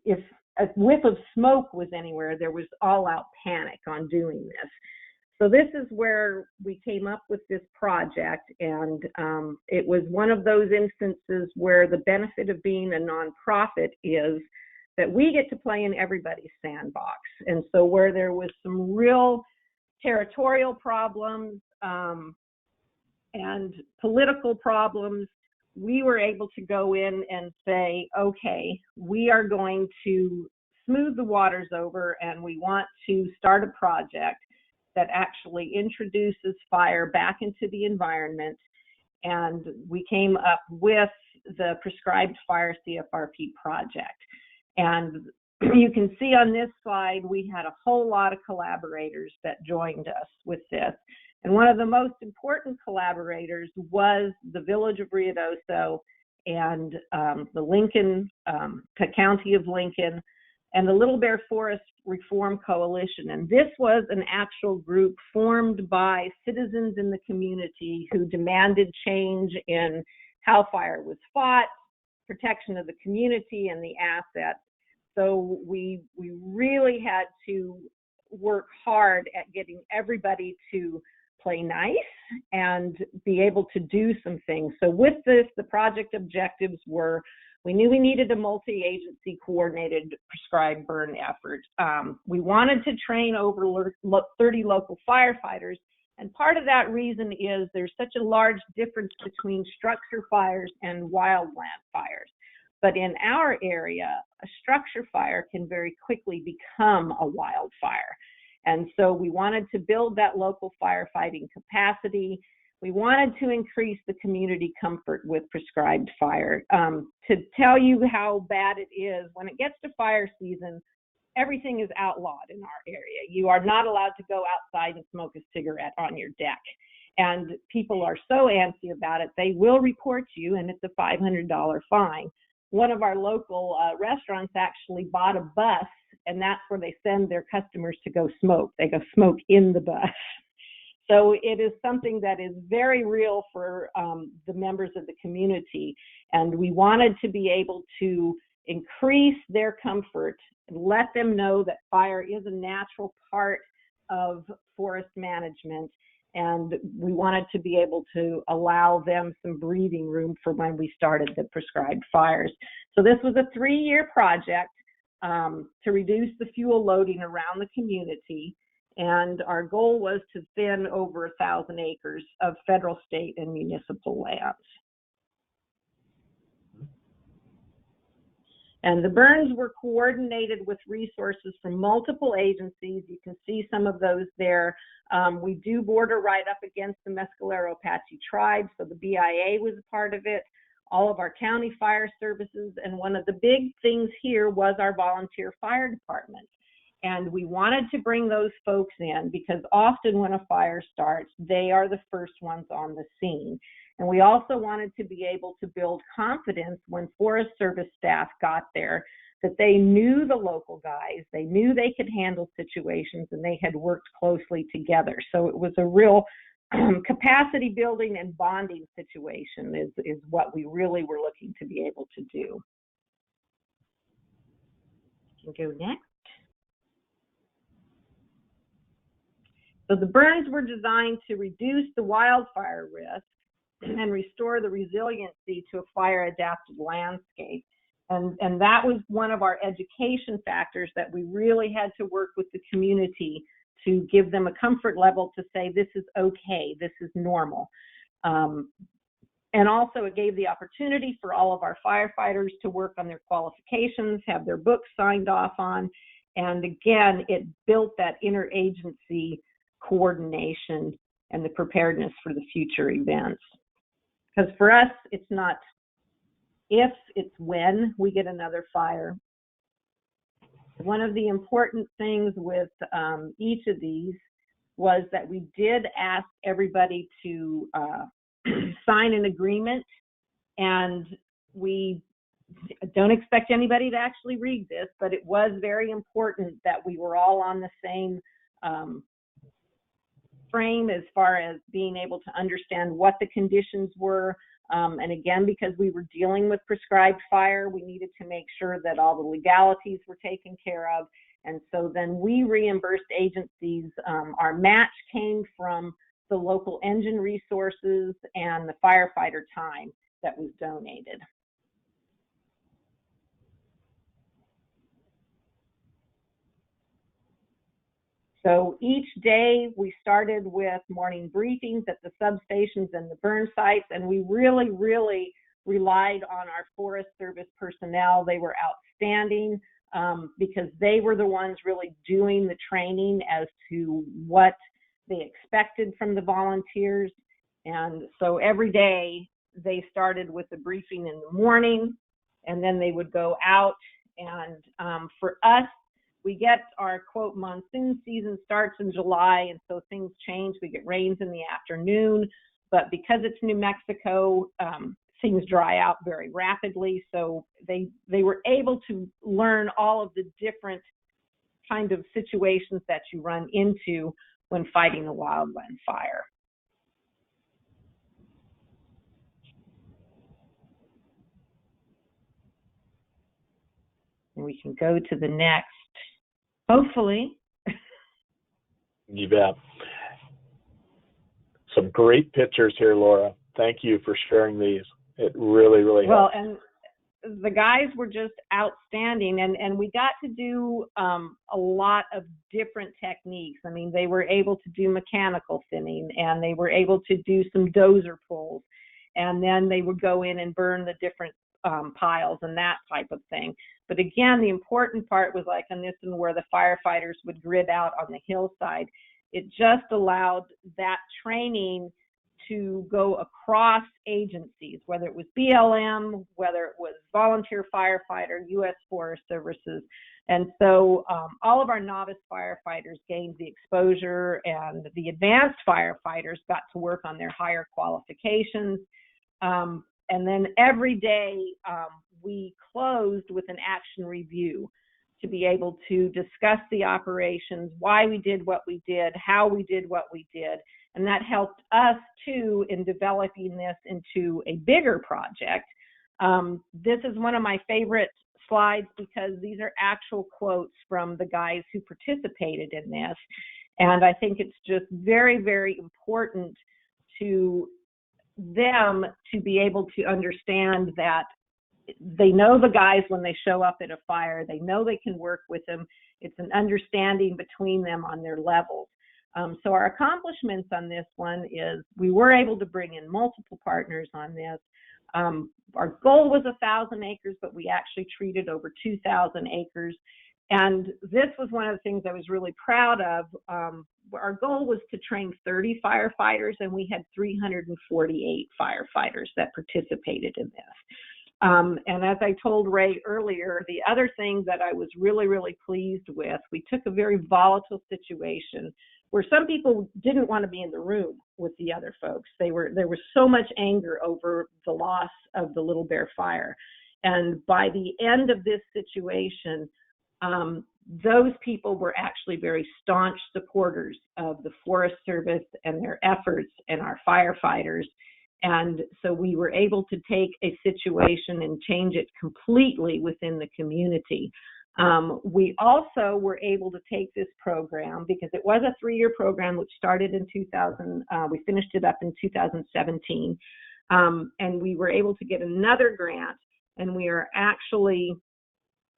if a whiff of smoke was anywhere, there was all-out panic on doing this. So this is where we came up with this project, and it was one of those instances where the benefit of being a nonprofit is that we get to play in everybody's sandbox. And so where there was some real territorial problems and political problems, we were able to go in and say, okay, we are going to smooth the waters over, and we want to start a project that actually introduces fire back into the environment. And we came up with the Prescribed Fire CFRP project. And you can see on this slide, we had a whole lot of collaborators that joined us with this. And one of the most important collaborators was the Village of Ruidoso and the Lincoln, County of Lincoln, and the Little Bear Forest Reform Coalition. And this was an actual group formed by citizens in the community who demanded change in how fire was fought, protection of the community and the assets. So we really had to work hard at getting everybody to play nice and be able to do some things. So with this, the project objectives were, we knew we needed a multi-agency coordinated prescribed burn effort. We wanted to train over 30 local firefighters. And part of that reason is there's such a large difference between structure fires and wildland fires. But in our area, a structure fire can very quickly become a wildfire. And so we wanted to build that local firefighting capacity. We wanted to increase the community comfort with prescribed fire. To tell you how bad it is, when it gets to fire season, everything is outlawed in our area. You are not allowed to go outside and smoke a cigarette on your deck. And people are so antsy about it, they will report you, and it's a $500 fine. One of our local restaurants actually bought a bus, and that's where they send their customers to go smoke. They go smoke in the bus. So it is something that is very real for the members of the community. And we wanted to be able to increase their comfort and let them know that fire is a natural part of forest management. And we wanted to be able to allow them some breathing room for when we started the prescribed fires. So this was a 3-year project to reduce the fuel loading around the community. And our goal was to thin over 1,000 acres of federal, state, and municipal lands. And the burns were coordinated with resources from multiple agencies. You can see some of those there. We do border right up against the Mescalero Apache tribe, so the BIA was a part of it, all of our county fire services, and one of the big things here was our volunteer fire department. And we wanted to bring those folks in because often when a fire starts, they are the first ones on the scene. And we also wanted to be able to build confidence when Forest Service staff got there, that they knew the local guys, they knew they could handle situations, and they had worked closely together. So it was a real capacity building and bonding situation is what we really were looking to be able to do. You can go next. So the burns were designed to reduce the wildfire risk and restore the resiliency to a fire-adapted landscape. And that was one of our education factors, that we really had to work with the community to give them a comfort level to say, this is okay, this is normal. And also it gave the opportunity for all of our firefighters to work on their qualifications, have their books signed off on. And again, it built that interagency coordination and the preparedness for the future events. Because for us, it's not if, it's when we get another fire. One of the important things with each of these was that we did ask everybody to sign an agreement, and we don't expect anybody to actually read this, but it was very important that we were all on the same frame as far as being able to understand what the conditions were. And again, because we were dealing with prescribed fire, we needed to make sure that all the legalities were taken care of. And so then we reimbursed agencies. Our match came from the local engine resources and the firefighter time that was donated. So each day we started with morning briefings at the substations and the burn sites, and we really, really relied on our Forest Service personnel. They were outstanding because they were the ones really doing the training as to what they expected from the volunteers. And so every day they started with a briefing in the morning, and then they would go out. And for us, we get our, quote, monsoon season starts in July, and so things change. We get rains in the afternoon, but because it's New Mexico, things dry out very rapidly. So they were able to learn all of the different kind of situations that you run into when fighting a wildland fire. And we can go to the next. Hopefully. You bet. Some great pictures here, Laura. Thank you for sharing these. It really, really helps. Well, and the guys were just outstanding, and we got to do a lot of different techniques. I mean, they were able to do mechanical thinning, and they were able to do some dozer pulls, and then they would go in and burn the different piles and that type of thing. But again, the important part was like on this one where the firefighters would grid out on the hillside. It just allowed that training to go across agencies, whether it was BLM, whether it was volunteer firefighter, U.S. Forest Services. And so all of our novice firefighters gained the exposure, and the advanced firefighters got to work on their higher qualifications. And then every day we closed with an action review to be able to discuss the operations, why we did what we did, how we did what we did. And that helped us too in developing this into a bigger project. This is one of my favorite slides because these are actual quotes from the guys who participated in this. And I think it's just very, very important to them to be able to understand that they know the guys when they show up at a fire. They know they can work with them. It's an understanding between them on their levels. So our accomplishments on this one is we were able to bring in multiple partners on this. Our goal was 1,000 acres, but we actually treated over 2,000 acres. And this was one of the things I was really proud of. Our goal was to train 30 firefighters, and we had 348 firefighters that participated in this. And as I told Ray earlier, the other thing that I was really, really pleased with, we took a very volatile situation where some people didn't want to be in the room with the other folks. There was so much anger over the loss of the Little Bear Fire. And by the end of this situation, those people were actually very staunch supporters of the Forest Service and their efforts and our firefighters. And so we were able to take a situation and change it completely within the community. We also were able to take this program, because it was a 3-year program which started in we finished it up in 2017. And we were able to get another grant, and we are actually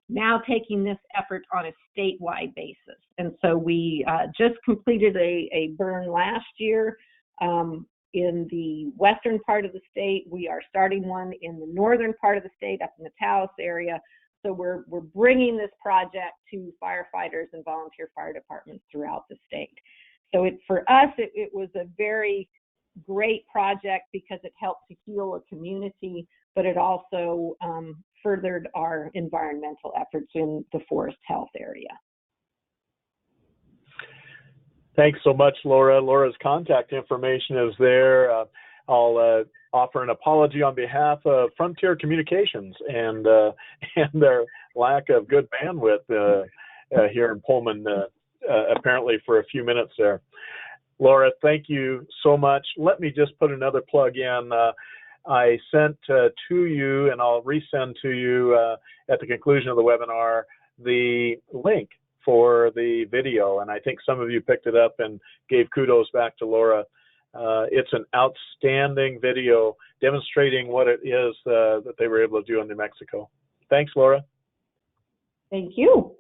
now taking this effort on a statewide basis. And so we just completed a burn last year in the western part of the state. We are starting one in the northern part of the state, up in the Taos area. So we're bringing this project to firefighters and volunteer fire departments throughout the state. So for us, it was a very great project because it helped to heal a community, but it also furthered our environmental efforts in the forest health area. Thanks so much, Laura. Laura's contact information is there. I'll offer an apology on behalf of Frontier Communications and their lack of good bandwidth here in Pullman, apparently for a few minutes there. Laura, thank you so much. Let me just put another plug in. I sent to you, and I'll resend to you at the conclusion of the webinar, the link for the video, and I think some of you picked it up and gave kudos back to Laura. It's an outstanding video demonstrating what it is that they were able to do in New Mexico. Thanks, Laura. Thank you.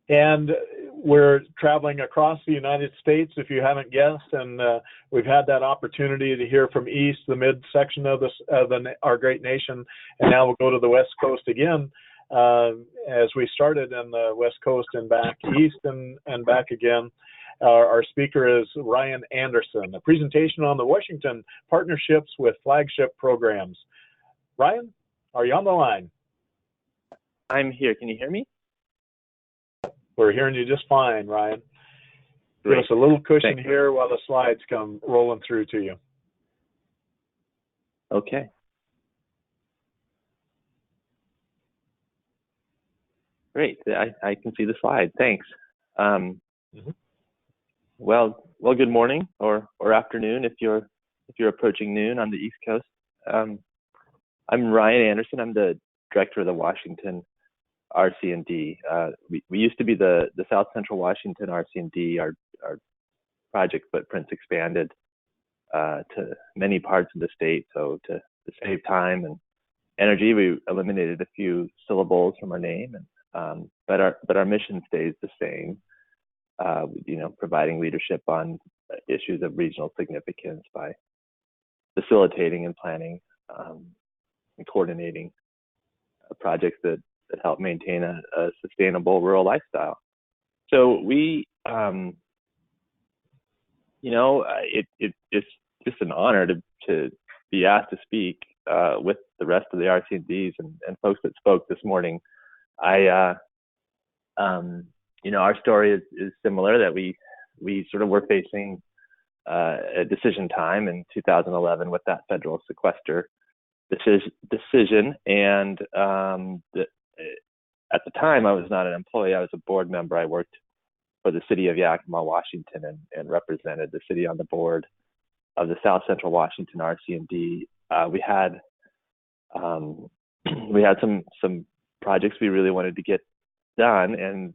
And we're traveling across the United States, if you haven't guessed, and we've had that opportunity to hear from east, the midsection of our great nation, and now we'll go to the West Coast again, as we started in the West Coast and back east and back again. Our speaker is Ryan Anderson, a presentation on the Washington Partnerships with Flagship Programs. Ryan, are you on the line? I'm here. Can you hear me? We're hearing you just fine, Ryan. Great. Give us a little cushion Thanks. here while the slides come rolling through to you. Okay. Great. I can see the slide. Thanks. Well, good morning or afternoon if you're approaching noon on the East Coast. I'm Ryan Anderson. I'm the director of the Washington RC&D. We used to be the South Central Washington RC&D. Our project footprints expanded to many parts of the state. So to save time and energy, we eliminated a few syllables from our name, and but our mission stays the same. Providing leadership on issues of regional significance by facilitating and planning and coordinating projects that help maintain a sustainable rural lifestyle. So we, it's just an honor to be asked to speak with the rest of the RC&Ds and folks that spoke this morning. Our story is similar, that we sort of were facing a decision time in 2011 with that federal sequester decision. And at the time, I was not an employee. I was a board member. I worked for the city of Yakima, Washington, and represented the city on the board of the South Central Washington RC&D. We had some projects we really wanted to get done, and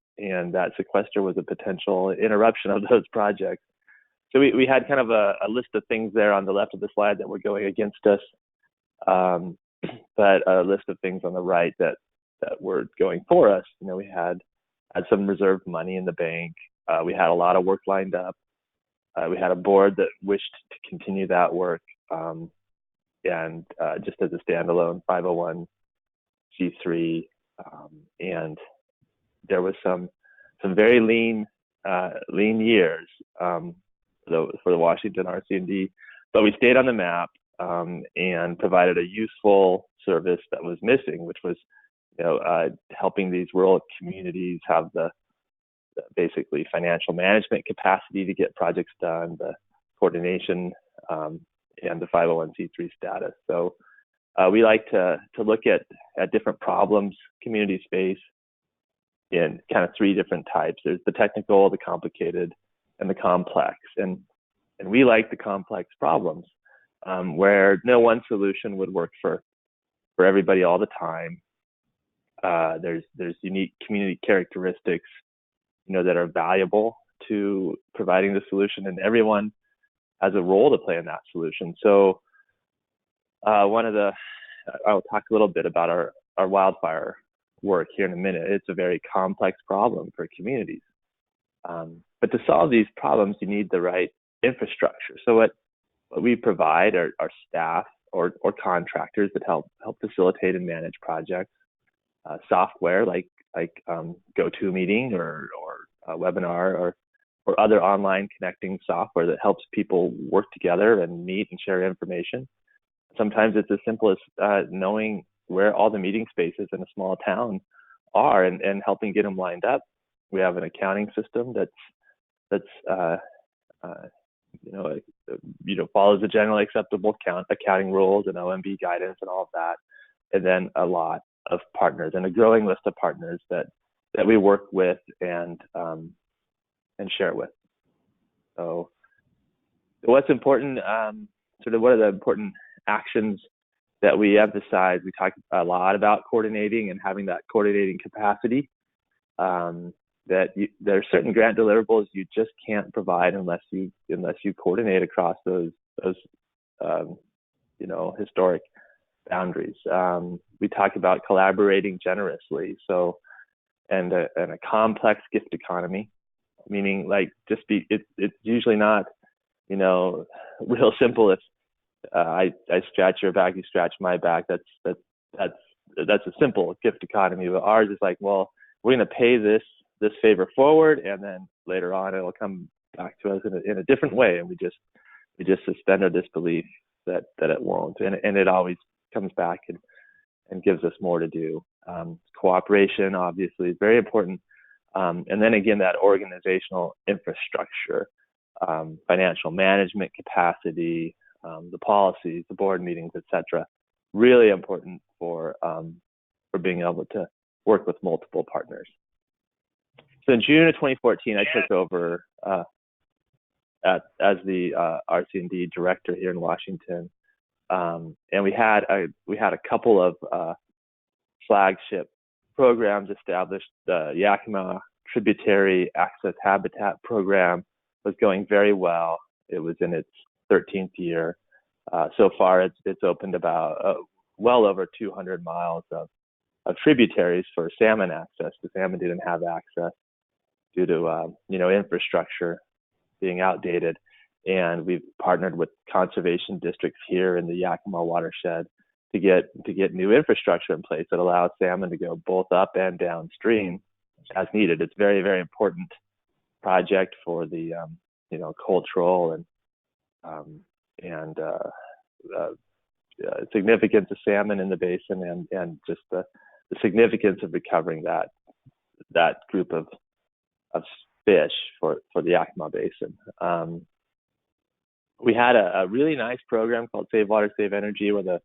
that sequester was a potential interruption of those projects. So we had kind of a list of things there on the left of the slide that were going against us, but a list of things on the right that were going for us. We had some reserved money in the bank. We had a lot of work lined up. We had a board that wished to continue that work. and just as a standalone 501c3, and there was some very lean years for the Washington RC&D, but we stayed on the map and provided a useful service that was missing, which was helping these rural communities have the basically financial management capacity to get projects done, the coordination, and the 501c3 status. So we like to look at different problems communities face in kind of three different types. There's the technical, the complicated, and the complex. And we like the complex problems where no one solution would work for everybody all the time. There's unique community characteristics, that are valuable to providing the solution, and everyone has a role to play in that solution. So I'll talk a little bit about our wildfire work here in a minute. It's a very complex problem for communities. But to solve these problems, you need the right infrastructure. So what we provide are staff or contractors that help facilitate and manage projects, software like GoToMeeting or a webinar or other online connecting software that helps people work together and meet and share information. Sometimes it's as simple as knowing where all the meeting spaces in a small town are and helping get them lined up. We have an accounting system that's follows the generally acceptable accounting rules and OMB guidance and all of that, and then a lot of partners and a growing list of partners that we work with and share with. So what's important, what are the important actions that we emphasize? We talk a lot about coordinating and having that coordinating capacity. There are certain grant deliverables you just can't provide unless you coordinate across those historic boundaries. We talk about collaborating generously. So and a complex gift economy, meaning it's usually not real simple. If I scratch your back, you scratch my back. That's a simple gift economy. But ours is like, well, we're going to pay this favor forward, and then later on it'll come back to us in a different way, and we just suspend our disbelief that it won't, and it always comes back and gives us more to do. Cooperation obviously is very important, and then again that organizational infrastructure, financial management capacity, the policies, the board meetings, etc. Really important for being able to work with multiple partners. So in June of 2014, I took over as the RC&D director here in Washington, and we had a couple of flagship programs established. The Yakima Tributary Access Habitat Program was going very well. It was in its 13th year. So far, it's opened about well over 200 miles of tributaries for salmon access. The salmon didn't have access due to infrastructure being outdated, and we've partnered with conservation districts here in the Yakima watershed to get new infrastructure in place that allows salmon to go both up and downstream as needed. It's very, very important project for the cultural and significance of salmon in the basin, and just the significance of recovering that group of fish for the Yakima Basin. We had a really nice program called Save Water, Save Energy, where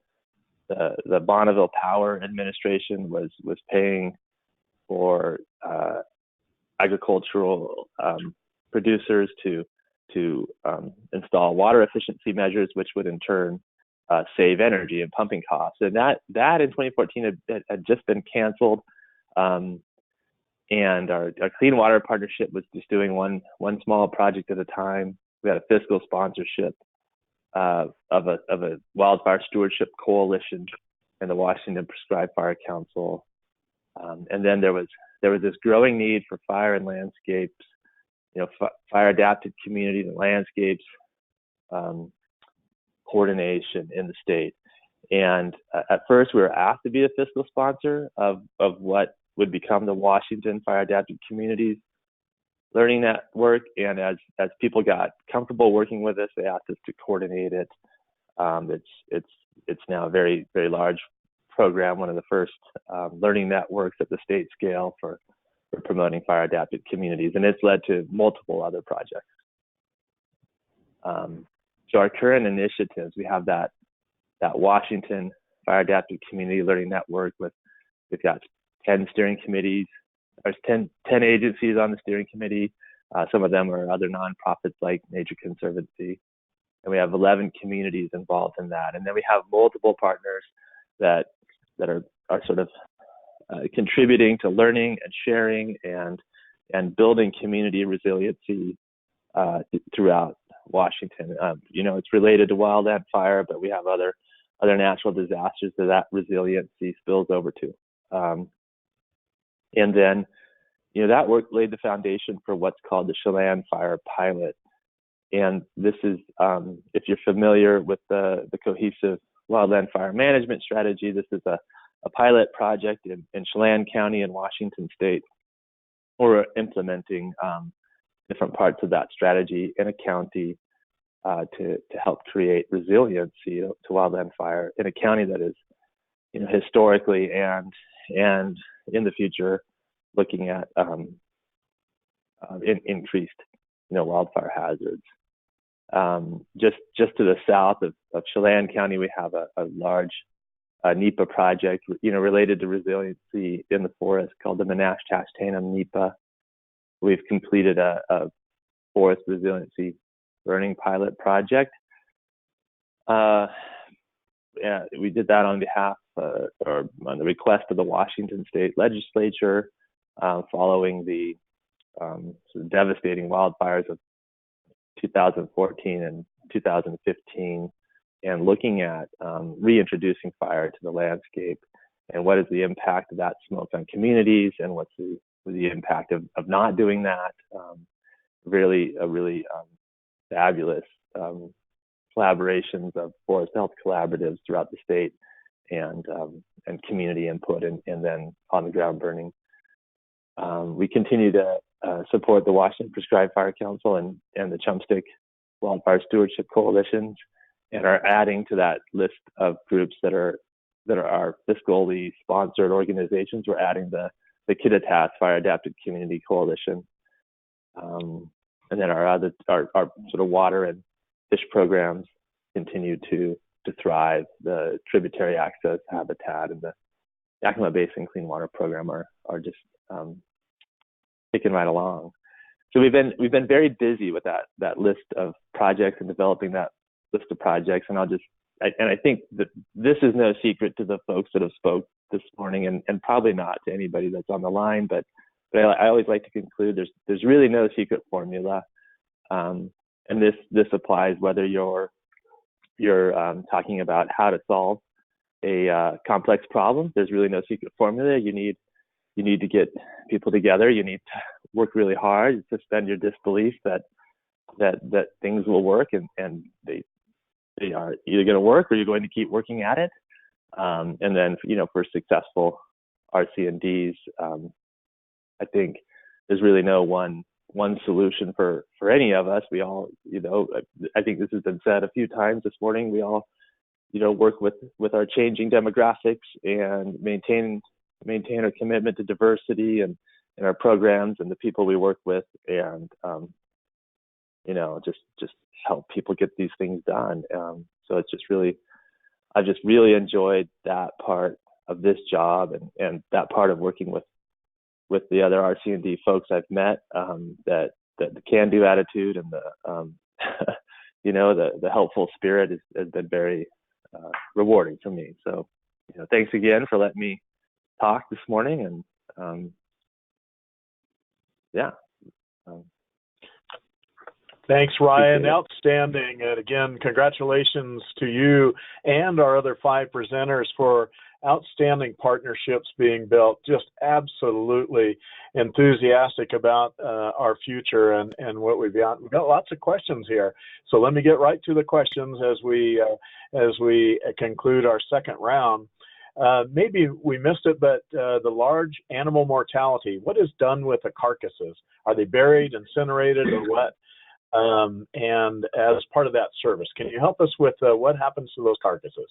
the Bonneville Power Administration was paying for agricultural producers to install water efficiency measures, which would in turn save energy and pumping costs. And that in 2014 had just been canceled. And our Clean Water Partnership was just doing one small project at a time. We had a fiscal sponsorship of a wildfire stewardship coalition and the Washington Prescribed Fire Council. And then there was this growing need for fire and landscapes, fire adapted communities and landscapes coordination in the state. And at first, we were asked to be a fiscal sponsor of what would become the Washington Fire Adapted Communities Learning Network. And as people got comfortable working with us, they asked us to coordinate it. It's now a very, very large program, one of the first learning networks at the state scale for promoting fire adapted communities, and it's led to multiple other projects. So our current initiatives, we have that Washington Fire Adapted Community Learning Network we've got 10 steering committees. There's 10 agencies on the steering committee. Some of them are other nonprofits like Nature Conservancy. And we have 11 communities involved in that. And then we have multiple partners that are sort of contributing to learning and sharing and building community resiliency throughout Washington. It's related to wildland fire, but we have other natural disasters that resiliency spills over to. And then, that work laid the foundation for what's called the Chelan Fire Pilot. And this is, if you're familiar with the cohesive wildland fire management strategy, this is a pilot project in Chelan County in Washington State. We're implementing different parts of that strategy in a county to help create resiliency to wildland fire in a county that is, historically and in the future looking at increased, wildfire hazards. Just to the south of Chelan County, we have a large NEPA project, related to resiliency in the forest called the Menashe-Tashtana NEPA. We've completed a forest resiliency burning pilot project. We did that on behalf or on the request of the Washington State Legislature, following the sort of devastating wildfires of 2014 and 2015, and looking at reintroducing fire to the landscape, and what is the impact of that smoke on communities, and what's the impact of not doing that. Really fabulous collaborations of forest health collaboratives throughout the state, and community input, and then on the ground burning. We continue to support the Washington Prescribed Fire Council and the Chumstick Wildfire Stewardship Coalitions, and are adding to that list of groups that are our fiscally sponsored organizations. We're adding the Kittitas Fire Adapted Community Coalition, and then our sort of water and fish programs continue to thrive. The Tributary Access Habitat and the Yakima Basin Clean Water Program are just ticking right along. So we've been very busy with that list of projects and developing that list of projects. And I think that this is no secret to the folks that have spoke this morning, and probably not to anybody that's on the line. But I always like to conclude there's really no secret formula, and this applies whether you're talking about how to solve a complex problem. There's really no secret formula. You need to get people together. You need to work really hard, suspend your disbelief that things will work, and they are either going to work or you're going to keep working at it. And then, for successful RC&Ds, I think there's really no one solution for any of us. We all, I think this has been said a few times this morning, we all, work with our changing demographics and maintain our commitment to diversity and in our programs and the people we work with, and just help people get these things done. So it's I've just really enjoyed that part of this job, and that part of working with the other RC&D folks I've met, that the can-do attitude and the helpful spirit has been very rewarding for me. So, thanks again for letting me talk this morning, and Thanks, Ryan. Outstanding. And again, congratulations to you and our other 5 presenters for outstanding partnerships being built. Just absolutely enthusiastic about our future and what we've got. We've got lots of questions here, so let me get right to the questions as we conclude our second round. Maybe we missed it, but the large animal mortality, what is done with the carcasses? Are they buried, incinerated, or what? And as part of that service, can you help us with what happens to those carcasses?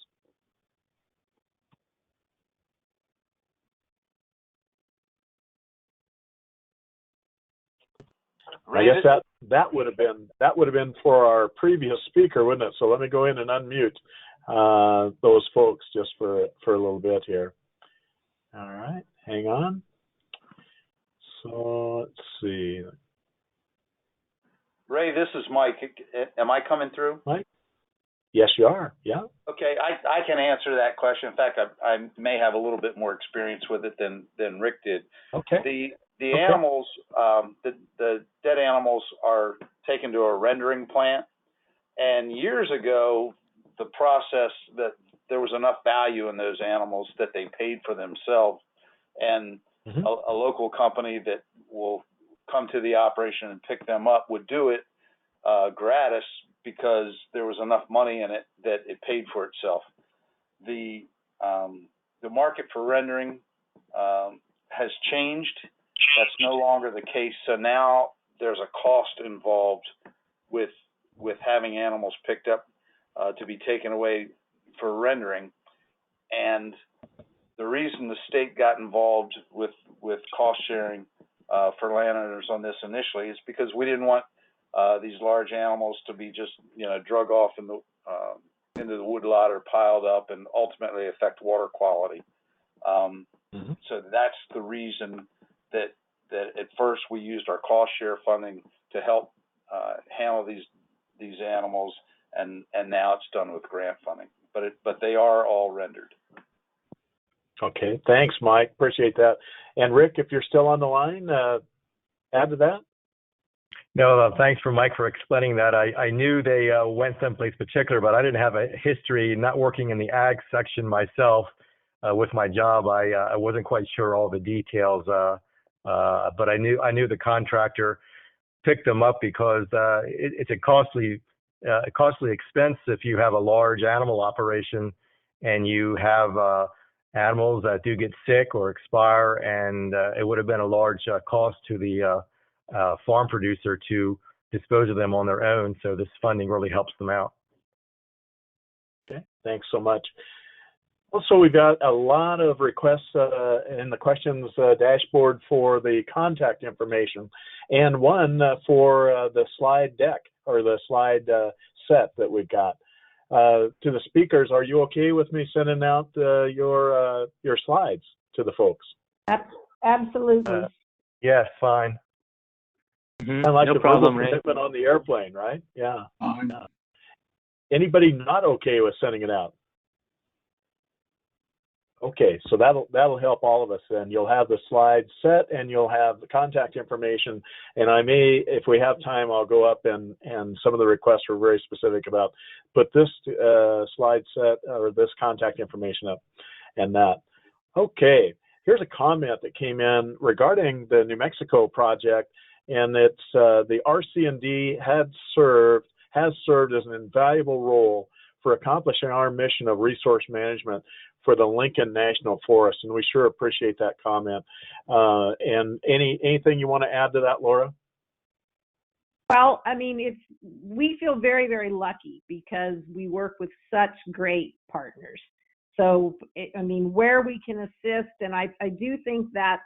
I guess that would have been for our previous speaker, wouldn't it? So let me go in and unmute those folks just for a little bit here. All right, hang on. So let's see. Ray, this is Mike. Am I coming through? Mike? Yes, you are. Yeah. Okay, I can answer that question. In fact, I may have a little bit more experience with it than Rick did. Okay. The animals, the dead animals are taken to a rendering plant, and years ago, the process that there was enough value in those animals that they paid for themselves, and a local company that will come to the operation and pick them up would do it gratis because there was enough money in it that it paid for itself. The market for rendering has changed. That's no longer the case. So now there's a cost involved with having animals picked up to be taken away for rendering. And the reason the state got involved with cost sharing for landowners on this initially is because we didn't want these large animals to be just drug off into the woodlot or piled up and ultimately affect water quality. So that's the reason that at first we used our cost share funding to help handle these animals, and now it's done with grant funding. But they are all rendered. Okay, thanks, Mike. Appreciate that. And Rick, if you're still on the line, add to that. No, thanks for Mike for explaining that. I knew they went someplace particular, but I didn't have a history, not working in the ag section myself with my job. I wasn't quite sure all the details, but I knew the contractor picked them up because it's a costly expense if you have a large animal operation and you have animals that do get sick or expire, and it would have been a large cost to the farm producer to dispose of them on their own. So this funding really helps them out. Okay, thanks so much. Also, we've got a lot of requests in the questions dashboard for the contact information, and one for the slide deck or the slide set that we've got. To the speakers, are you okay with me sending out your slides to the folks? Absolutely. Yes, fine. Kind of like no the problem, verbal commitment on the airplane, right? Yeah. Anybody not okay with sending it out? Okay, so that'll help all of us then. You'll have the slide set and you'll have the contact information. And I may, if we have time, I'll go up and some of the requests were very specific about put this slide set or this contact information up and that. Okay, here's a comment that came in regarding the New Mexico project, and it's the RC&D has served as an invaluable role for accomplishing our mission of resource management for the Lincoln National Forest, and we sure appreciate that comment. And anything you want to add to that, Laura? Well, I mean, we feel very, very lucky because we work with such great partners. So, I mean, where we can assist, and I do think that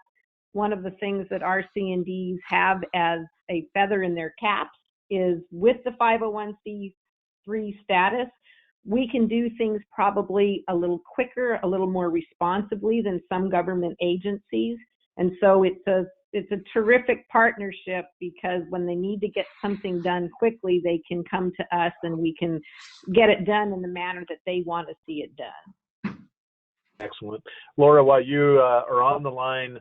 one of the things that RC&Ds have as a feather in their caps is with the 501c3 status, we can do things probably a little quicker, a little more responsibly than some government agencies. And so it's a terrific partnership because when they need to get something done quickly, they can come to us and we can get it done in the manner that they want to see it done. Excellent. Laura, while you are on the line,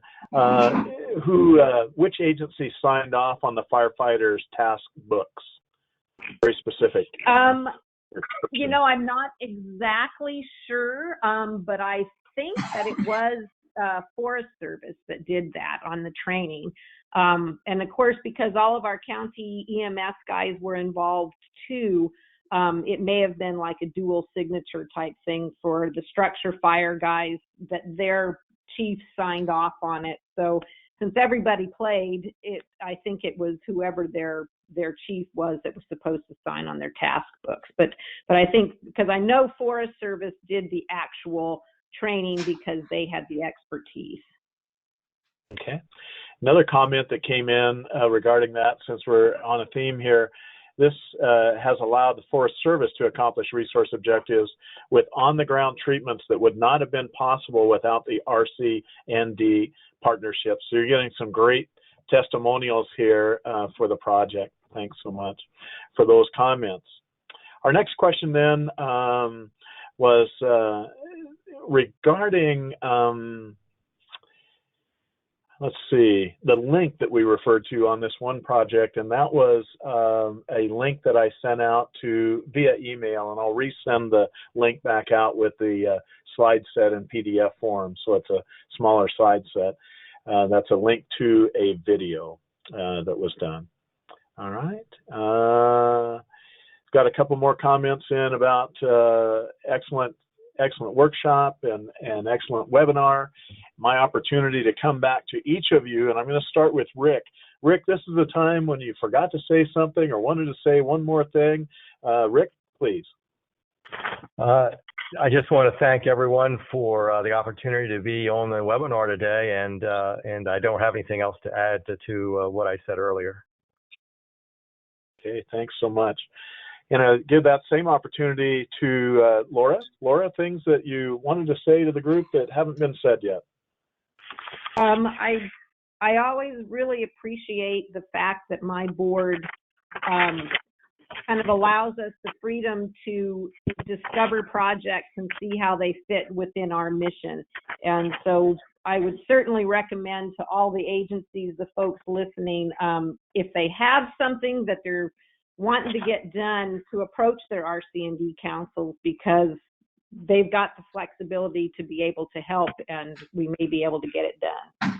which agency signed off on the firefighters' task books? Very specific. You know, I'm not exactly sure, but I think that it was Forest Service that did that on the training. And of course, because all of our county EMS guys were involved too, it may have been like a dual signature type thing for the structure fire guys, that their chief signed off on it. So since everybody played, I think it was whoever their chief was that was supposed to sign on their task books. But I think, because I know Forest Service did the actual training because they had the expertise. Okay. Another comment that came in regarding that, since we're on a theme here, this has allowed the Forest Service to accomplish resource objectives with on-the-ground treatments that would not have been possible without the RC&D partnership. So you're getting some great testimonials here for the project. Thanks so much for those comments. Our next question then was regarding, let's see, the link that we referred to on this one project, and that was a link that I sent out via email, and I'll resend the link back out with the slide set in PDF form, so it's a smaller slide set. That's a link to a video that was done. All right. Got a couple more comments in about excellent workshop and excellent webinar. My opportunity to come back to each of you, and I'm going to start with Rick. Rick, this is the time when you forgot to say something or wanted to say one more thing. Rick, please. I just want to thank everyone for the opportunity to be on the webinar today, and I don't have anything else to add to what I said earlier. Okay, thanks so much. And give that same opportunity to Laura. Laura, things that you wanted to say to the group that haven't been said yet. I always really appreciate the fact that my board kind of allows us the freedom to discover projects and see how they fit within our mission. And so I would certainly recommend to all the agencies, the folks listening, if they have something that they're wanting to get done, to approach their RC&D councils, because they've got the flexibility to be able to help, and we may be able to get it done.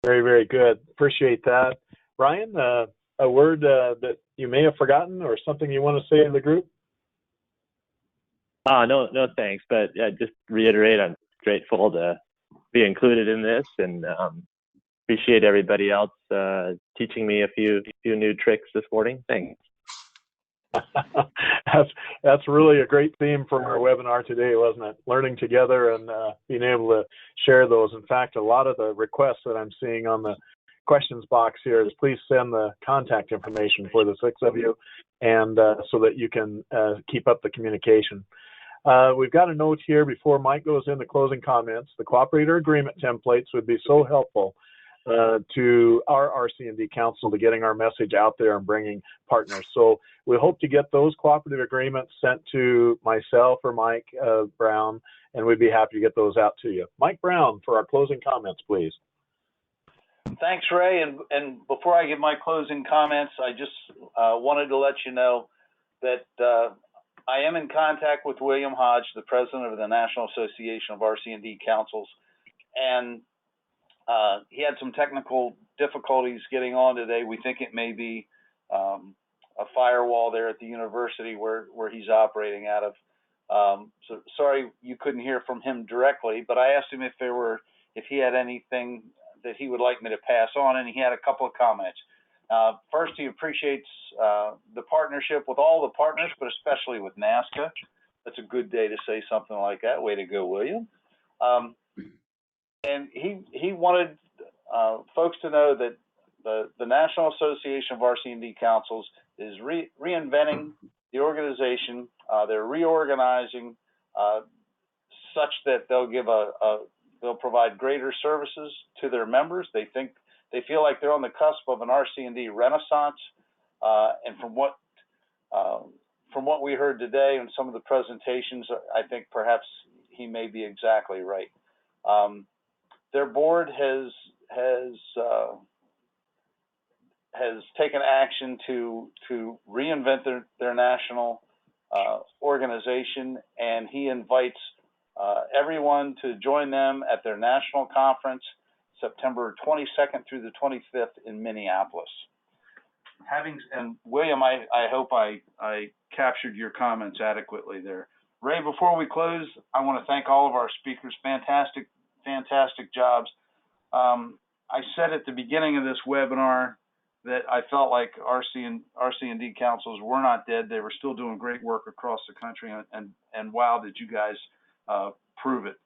Very, very good. Appreciate that. Brian, a word that you may have forgotten or something you want to say to the group? No, thanks. But just reiterate, I'm grateful to be included in this, and appreciate everybody else teaching me a few new tricks this morning. Thanks. That's really a great theme for our webinar today, wasn't it? Learning together and being able to share those. In fact, a lot of the requests that I'm seeing on the questions box here is please send the contact information for the 6 of you, and so that you can keep up the communication. We've got a note here before Mike goes into closing comments. The cooperator agreement templates would be so helpful to our RC&D Council to getting our message out there and bringing partners. So we hope to get those cooperative agreements sent to myself or Mike Brown, and we'd be happy to get those out to you. Mike Brown, for our closing comments, please. Thanks, Ray. And before I give my closing comments, I just wanted to let you know that I am in contact with William Hodge, the president of the National Association of RC&D Councils, and he had some technical difficulties getting on today. We think it may be a firewall there at the university where he's operating out of. So sorry you couldn't hear from him directly, but I asked him if he had anything that he would like me to pass on, and he had a couple of comments. First, he appreciates the partnership with all the partners, but especially with NASCA. That's a good day to say something like that. Way to go, William. And he wanted folks to know that the National Association of RC&D Councils is reinventing the organization. They're reorganizing such that they'll provide greater services to their members. They feel like they're on the cusp of an RC&D renaissance, and from what we heard today and some of the presentations, I think perhaps he may be exactly right. Their board has taken action to reinvent their national organization, and he invites everyone to join them at their national conference, September 22nd through the 25th in Minneapolis. And William, I hope I captured your comments adequately there. Ray, before we close, I want to thank all of our speakers. Fantastic jobs. I said at the beginning of this webinar that I felt like RC&D councils were not dead. They were still doing great work across the country, and wow, did you guys prove it.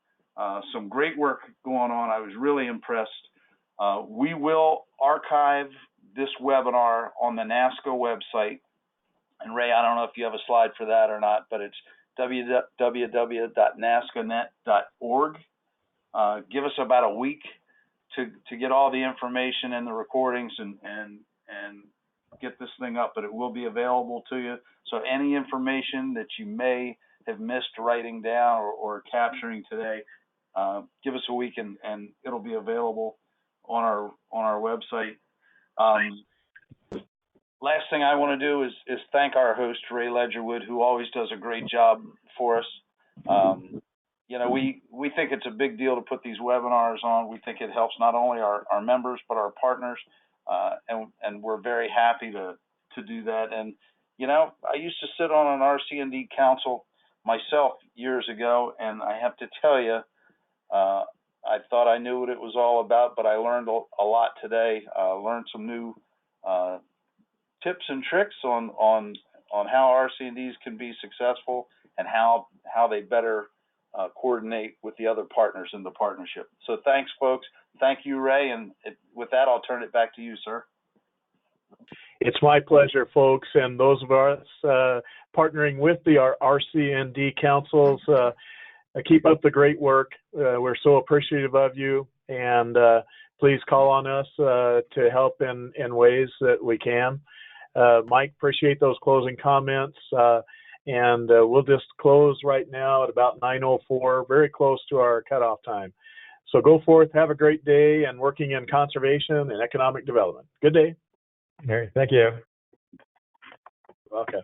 Some great work going on. I was really impressed. We will archive this webinar on the NASCA website. And Ray, I don't know if you have a slide for that or not, but it's www.nascanet.org. Give us about a week to get all the information and the recordings and get this thing up, but it will be available to you. So any information that you may have missed writing down or capturing today, give us a week and it'll be available on our website. Last thing I want to do is thank our host, Ray Ledgerwood, who always does a great job for us. You know, we think it's a big deal to put these webinars on. We think it helps not only our members, but our partners. And we're very happy to do that. And, you know, I used to sit on an RC&D council myself years ago, and I have to tell you, I thought I knew what it was all about, but I learned a lot today. Learned some new tips and tricks on how RC&Ds can be successful and how they better coordinate with the other partners in the partnership. So thanks, folks. Thank you, Ray. And with that, I'll turn it back to you, sir. It's my pleasure, folks. And those of us partnering with the RC&D councils, keep up the great work. We're so appreciative of you. And please call on us to help in ways that we can. Mike, appreciate those closing comments. And we'll just close right now at about 9:04, very close to our cutoff time. So go forth, have a great day, and working in conservation and economic development. Good day. All right, thank you. Okay.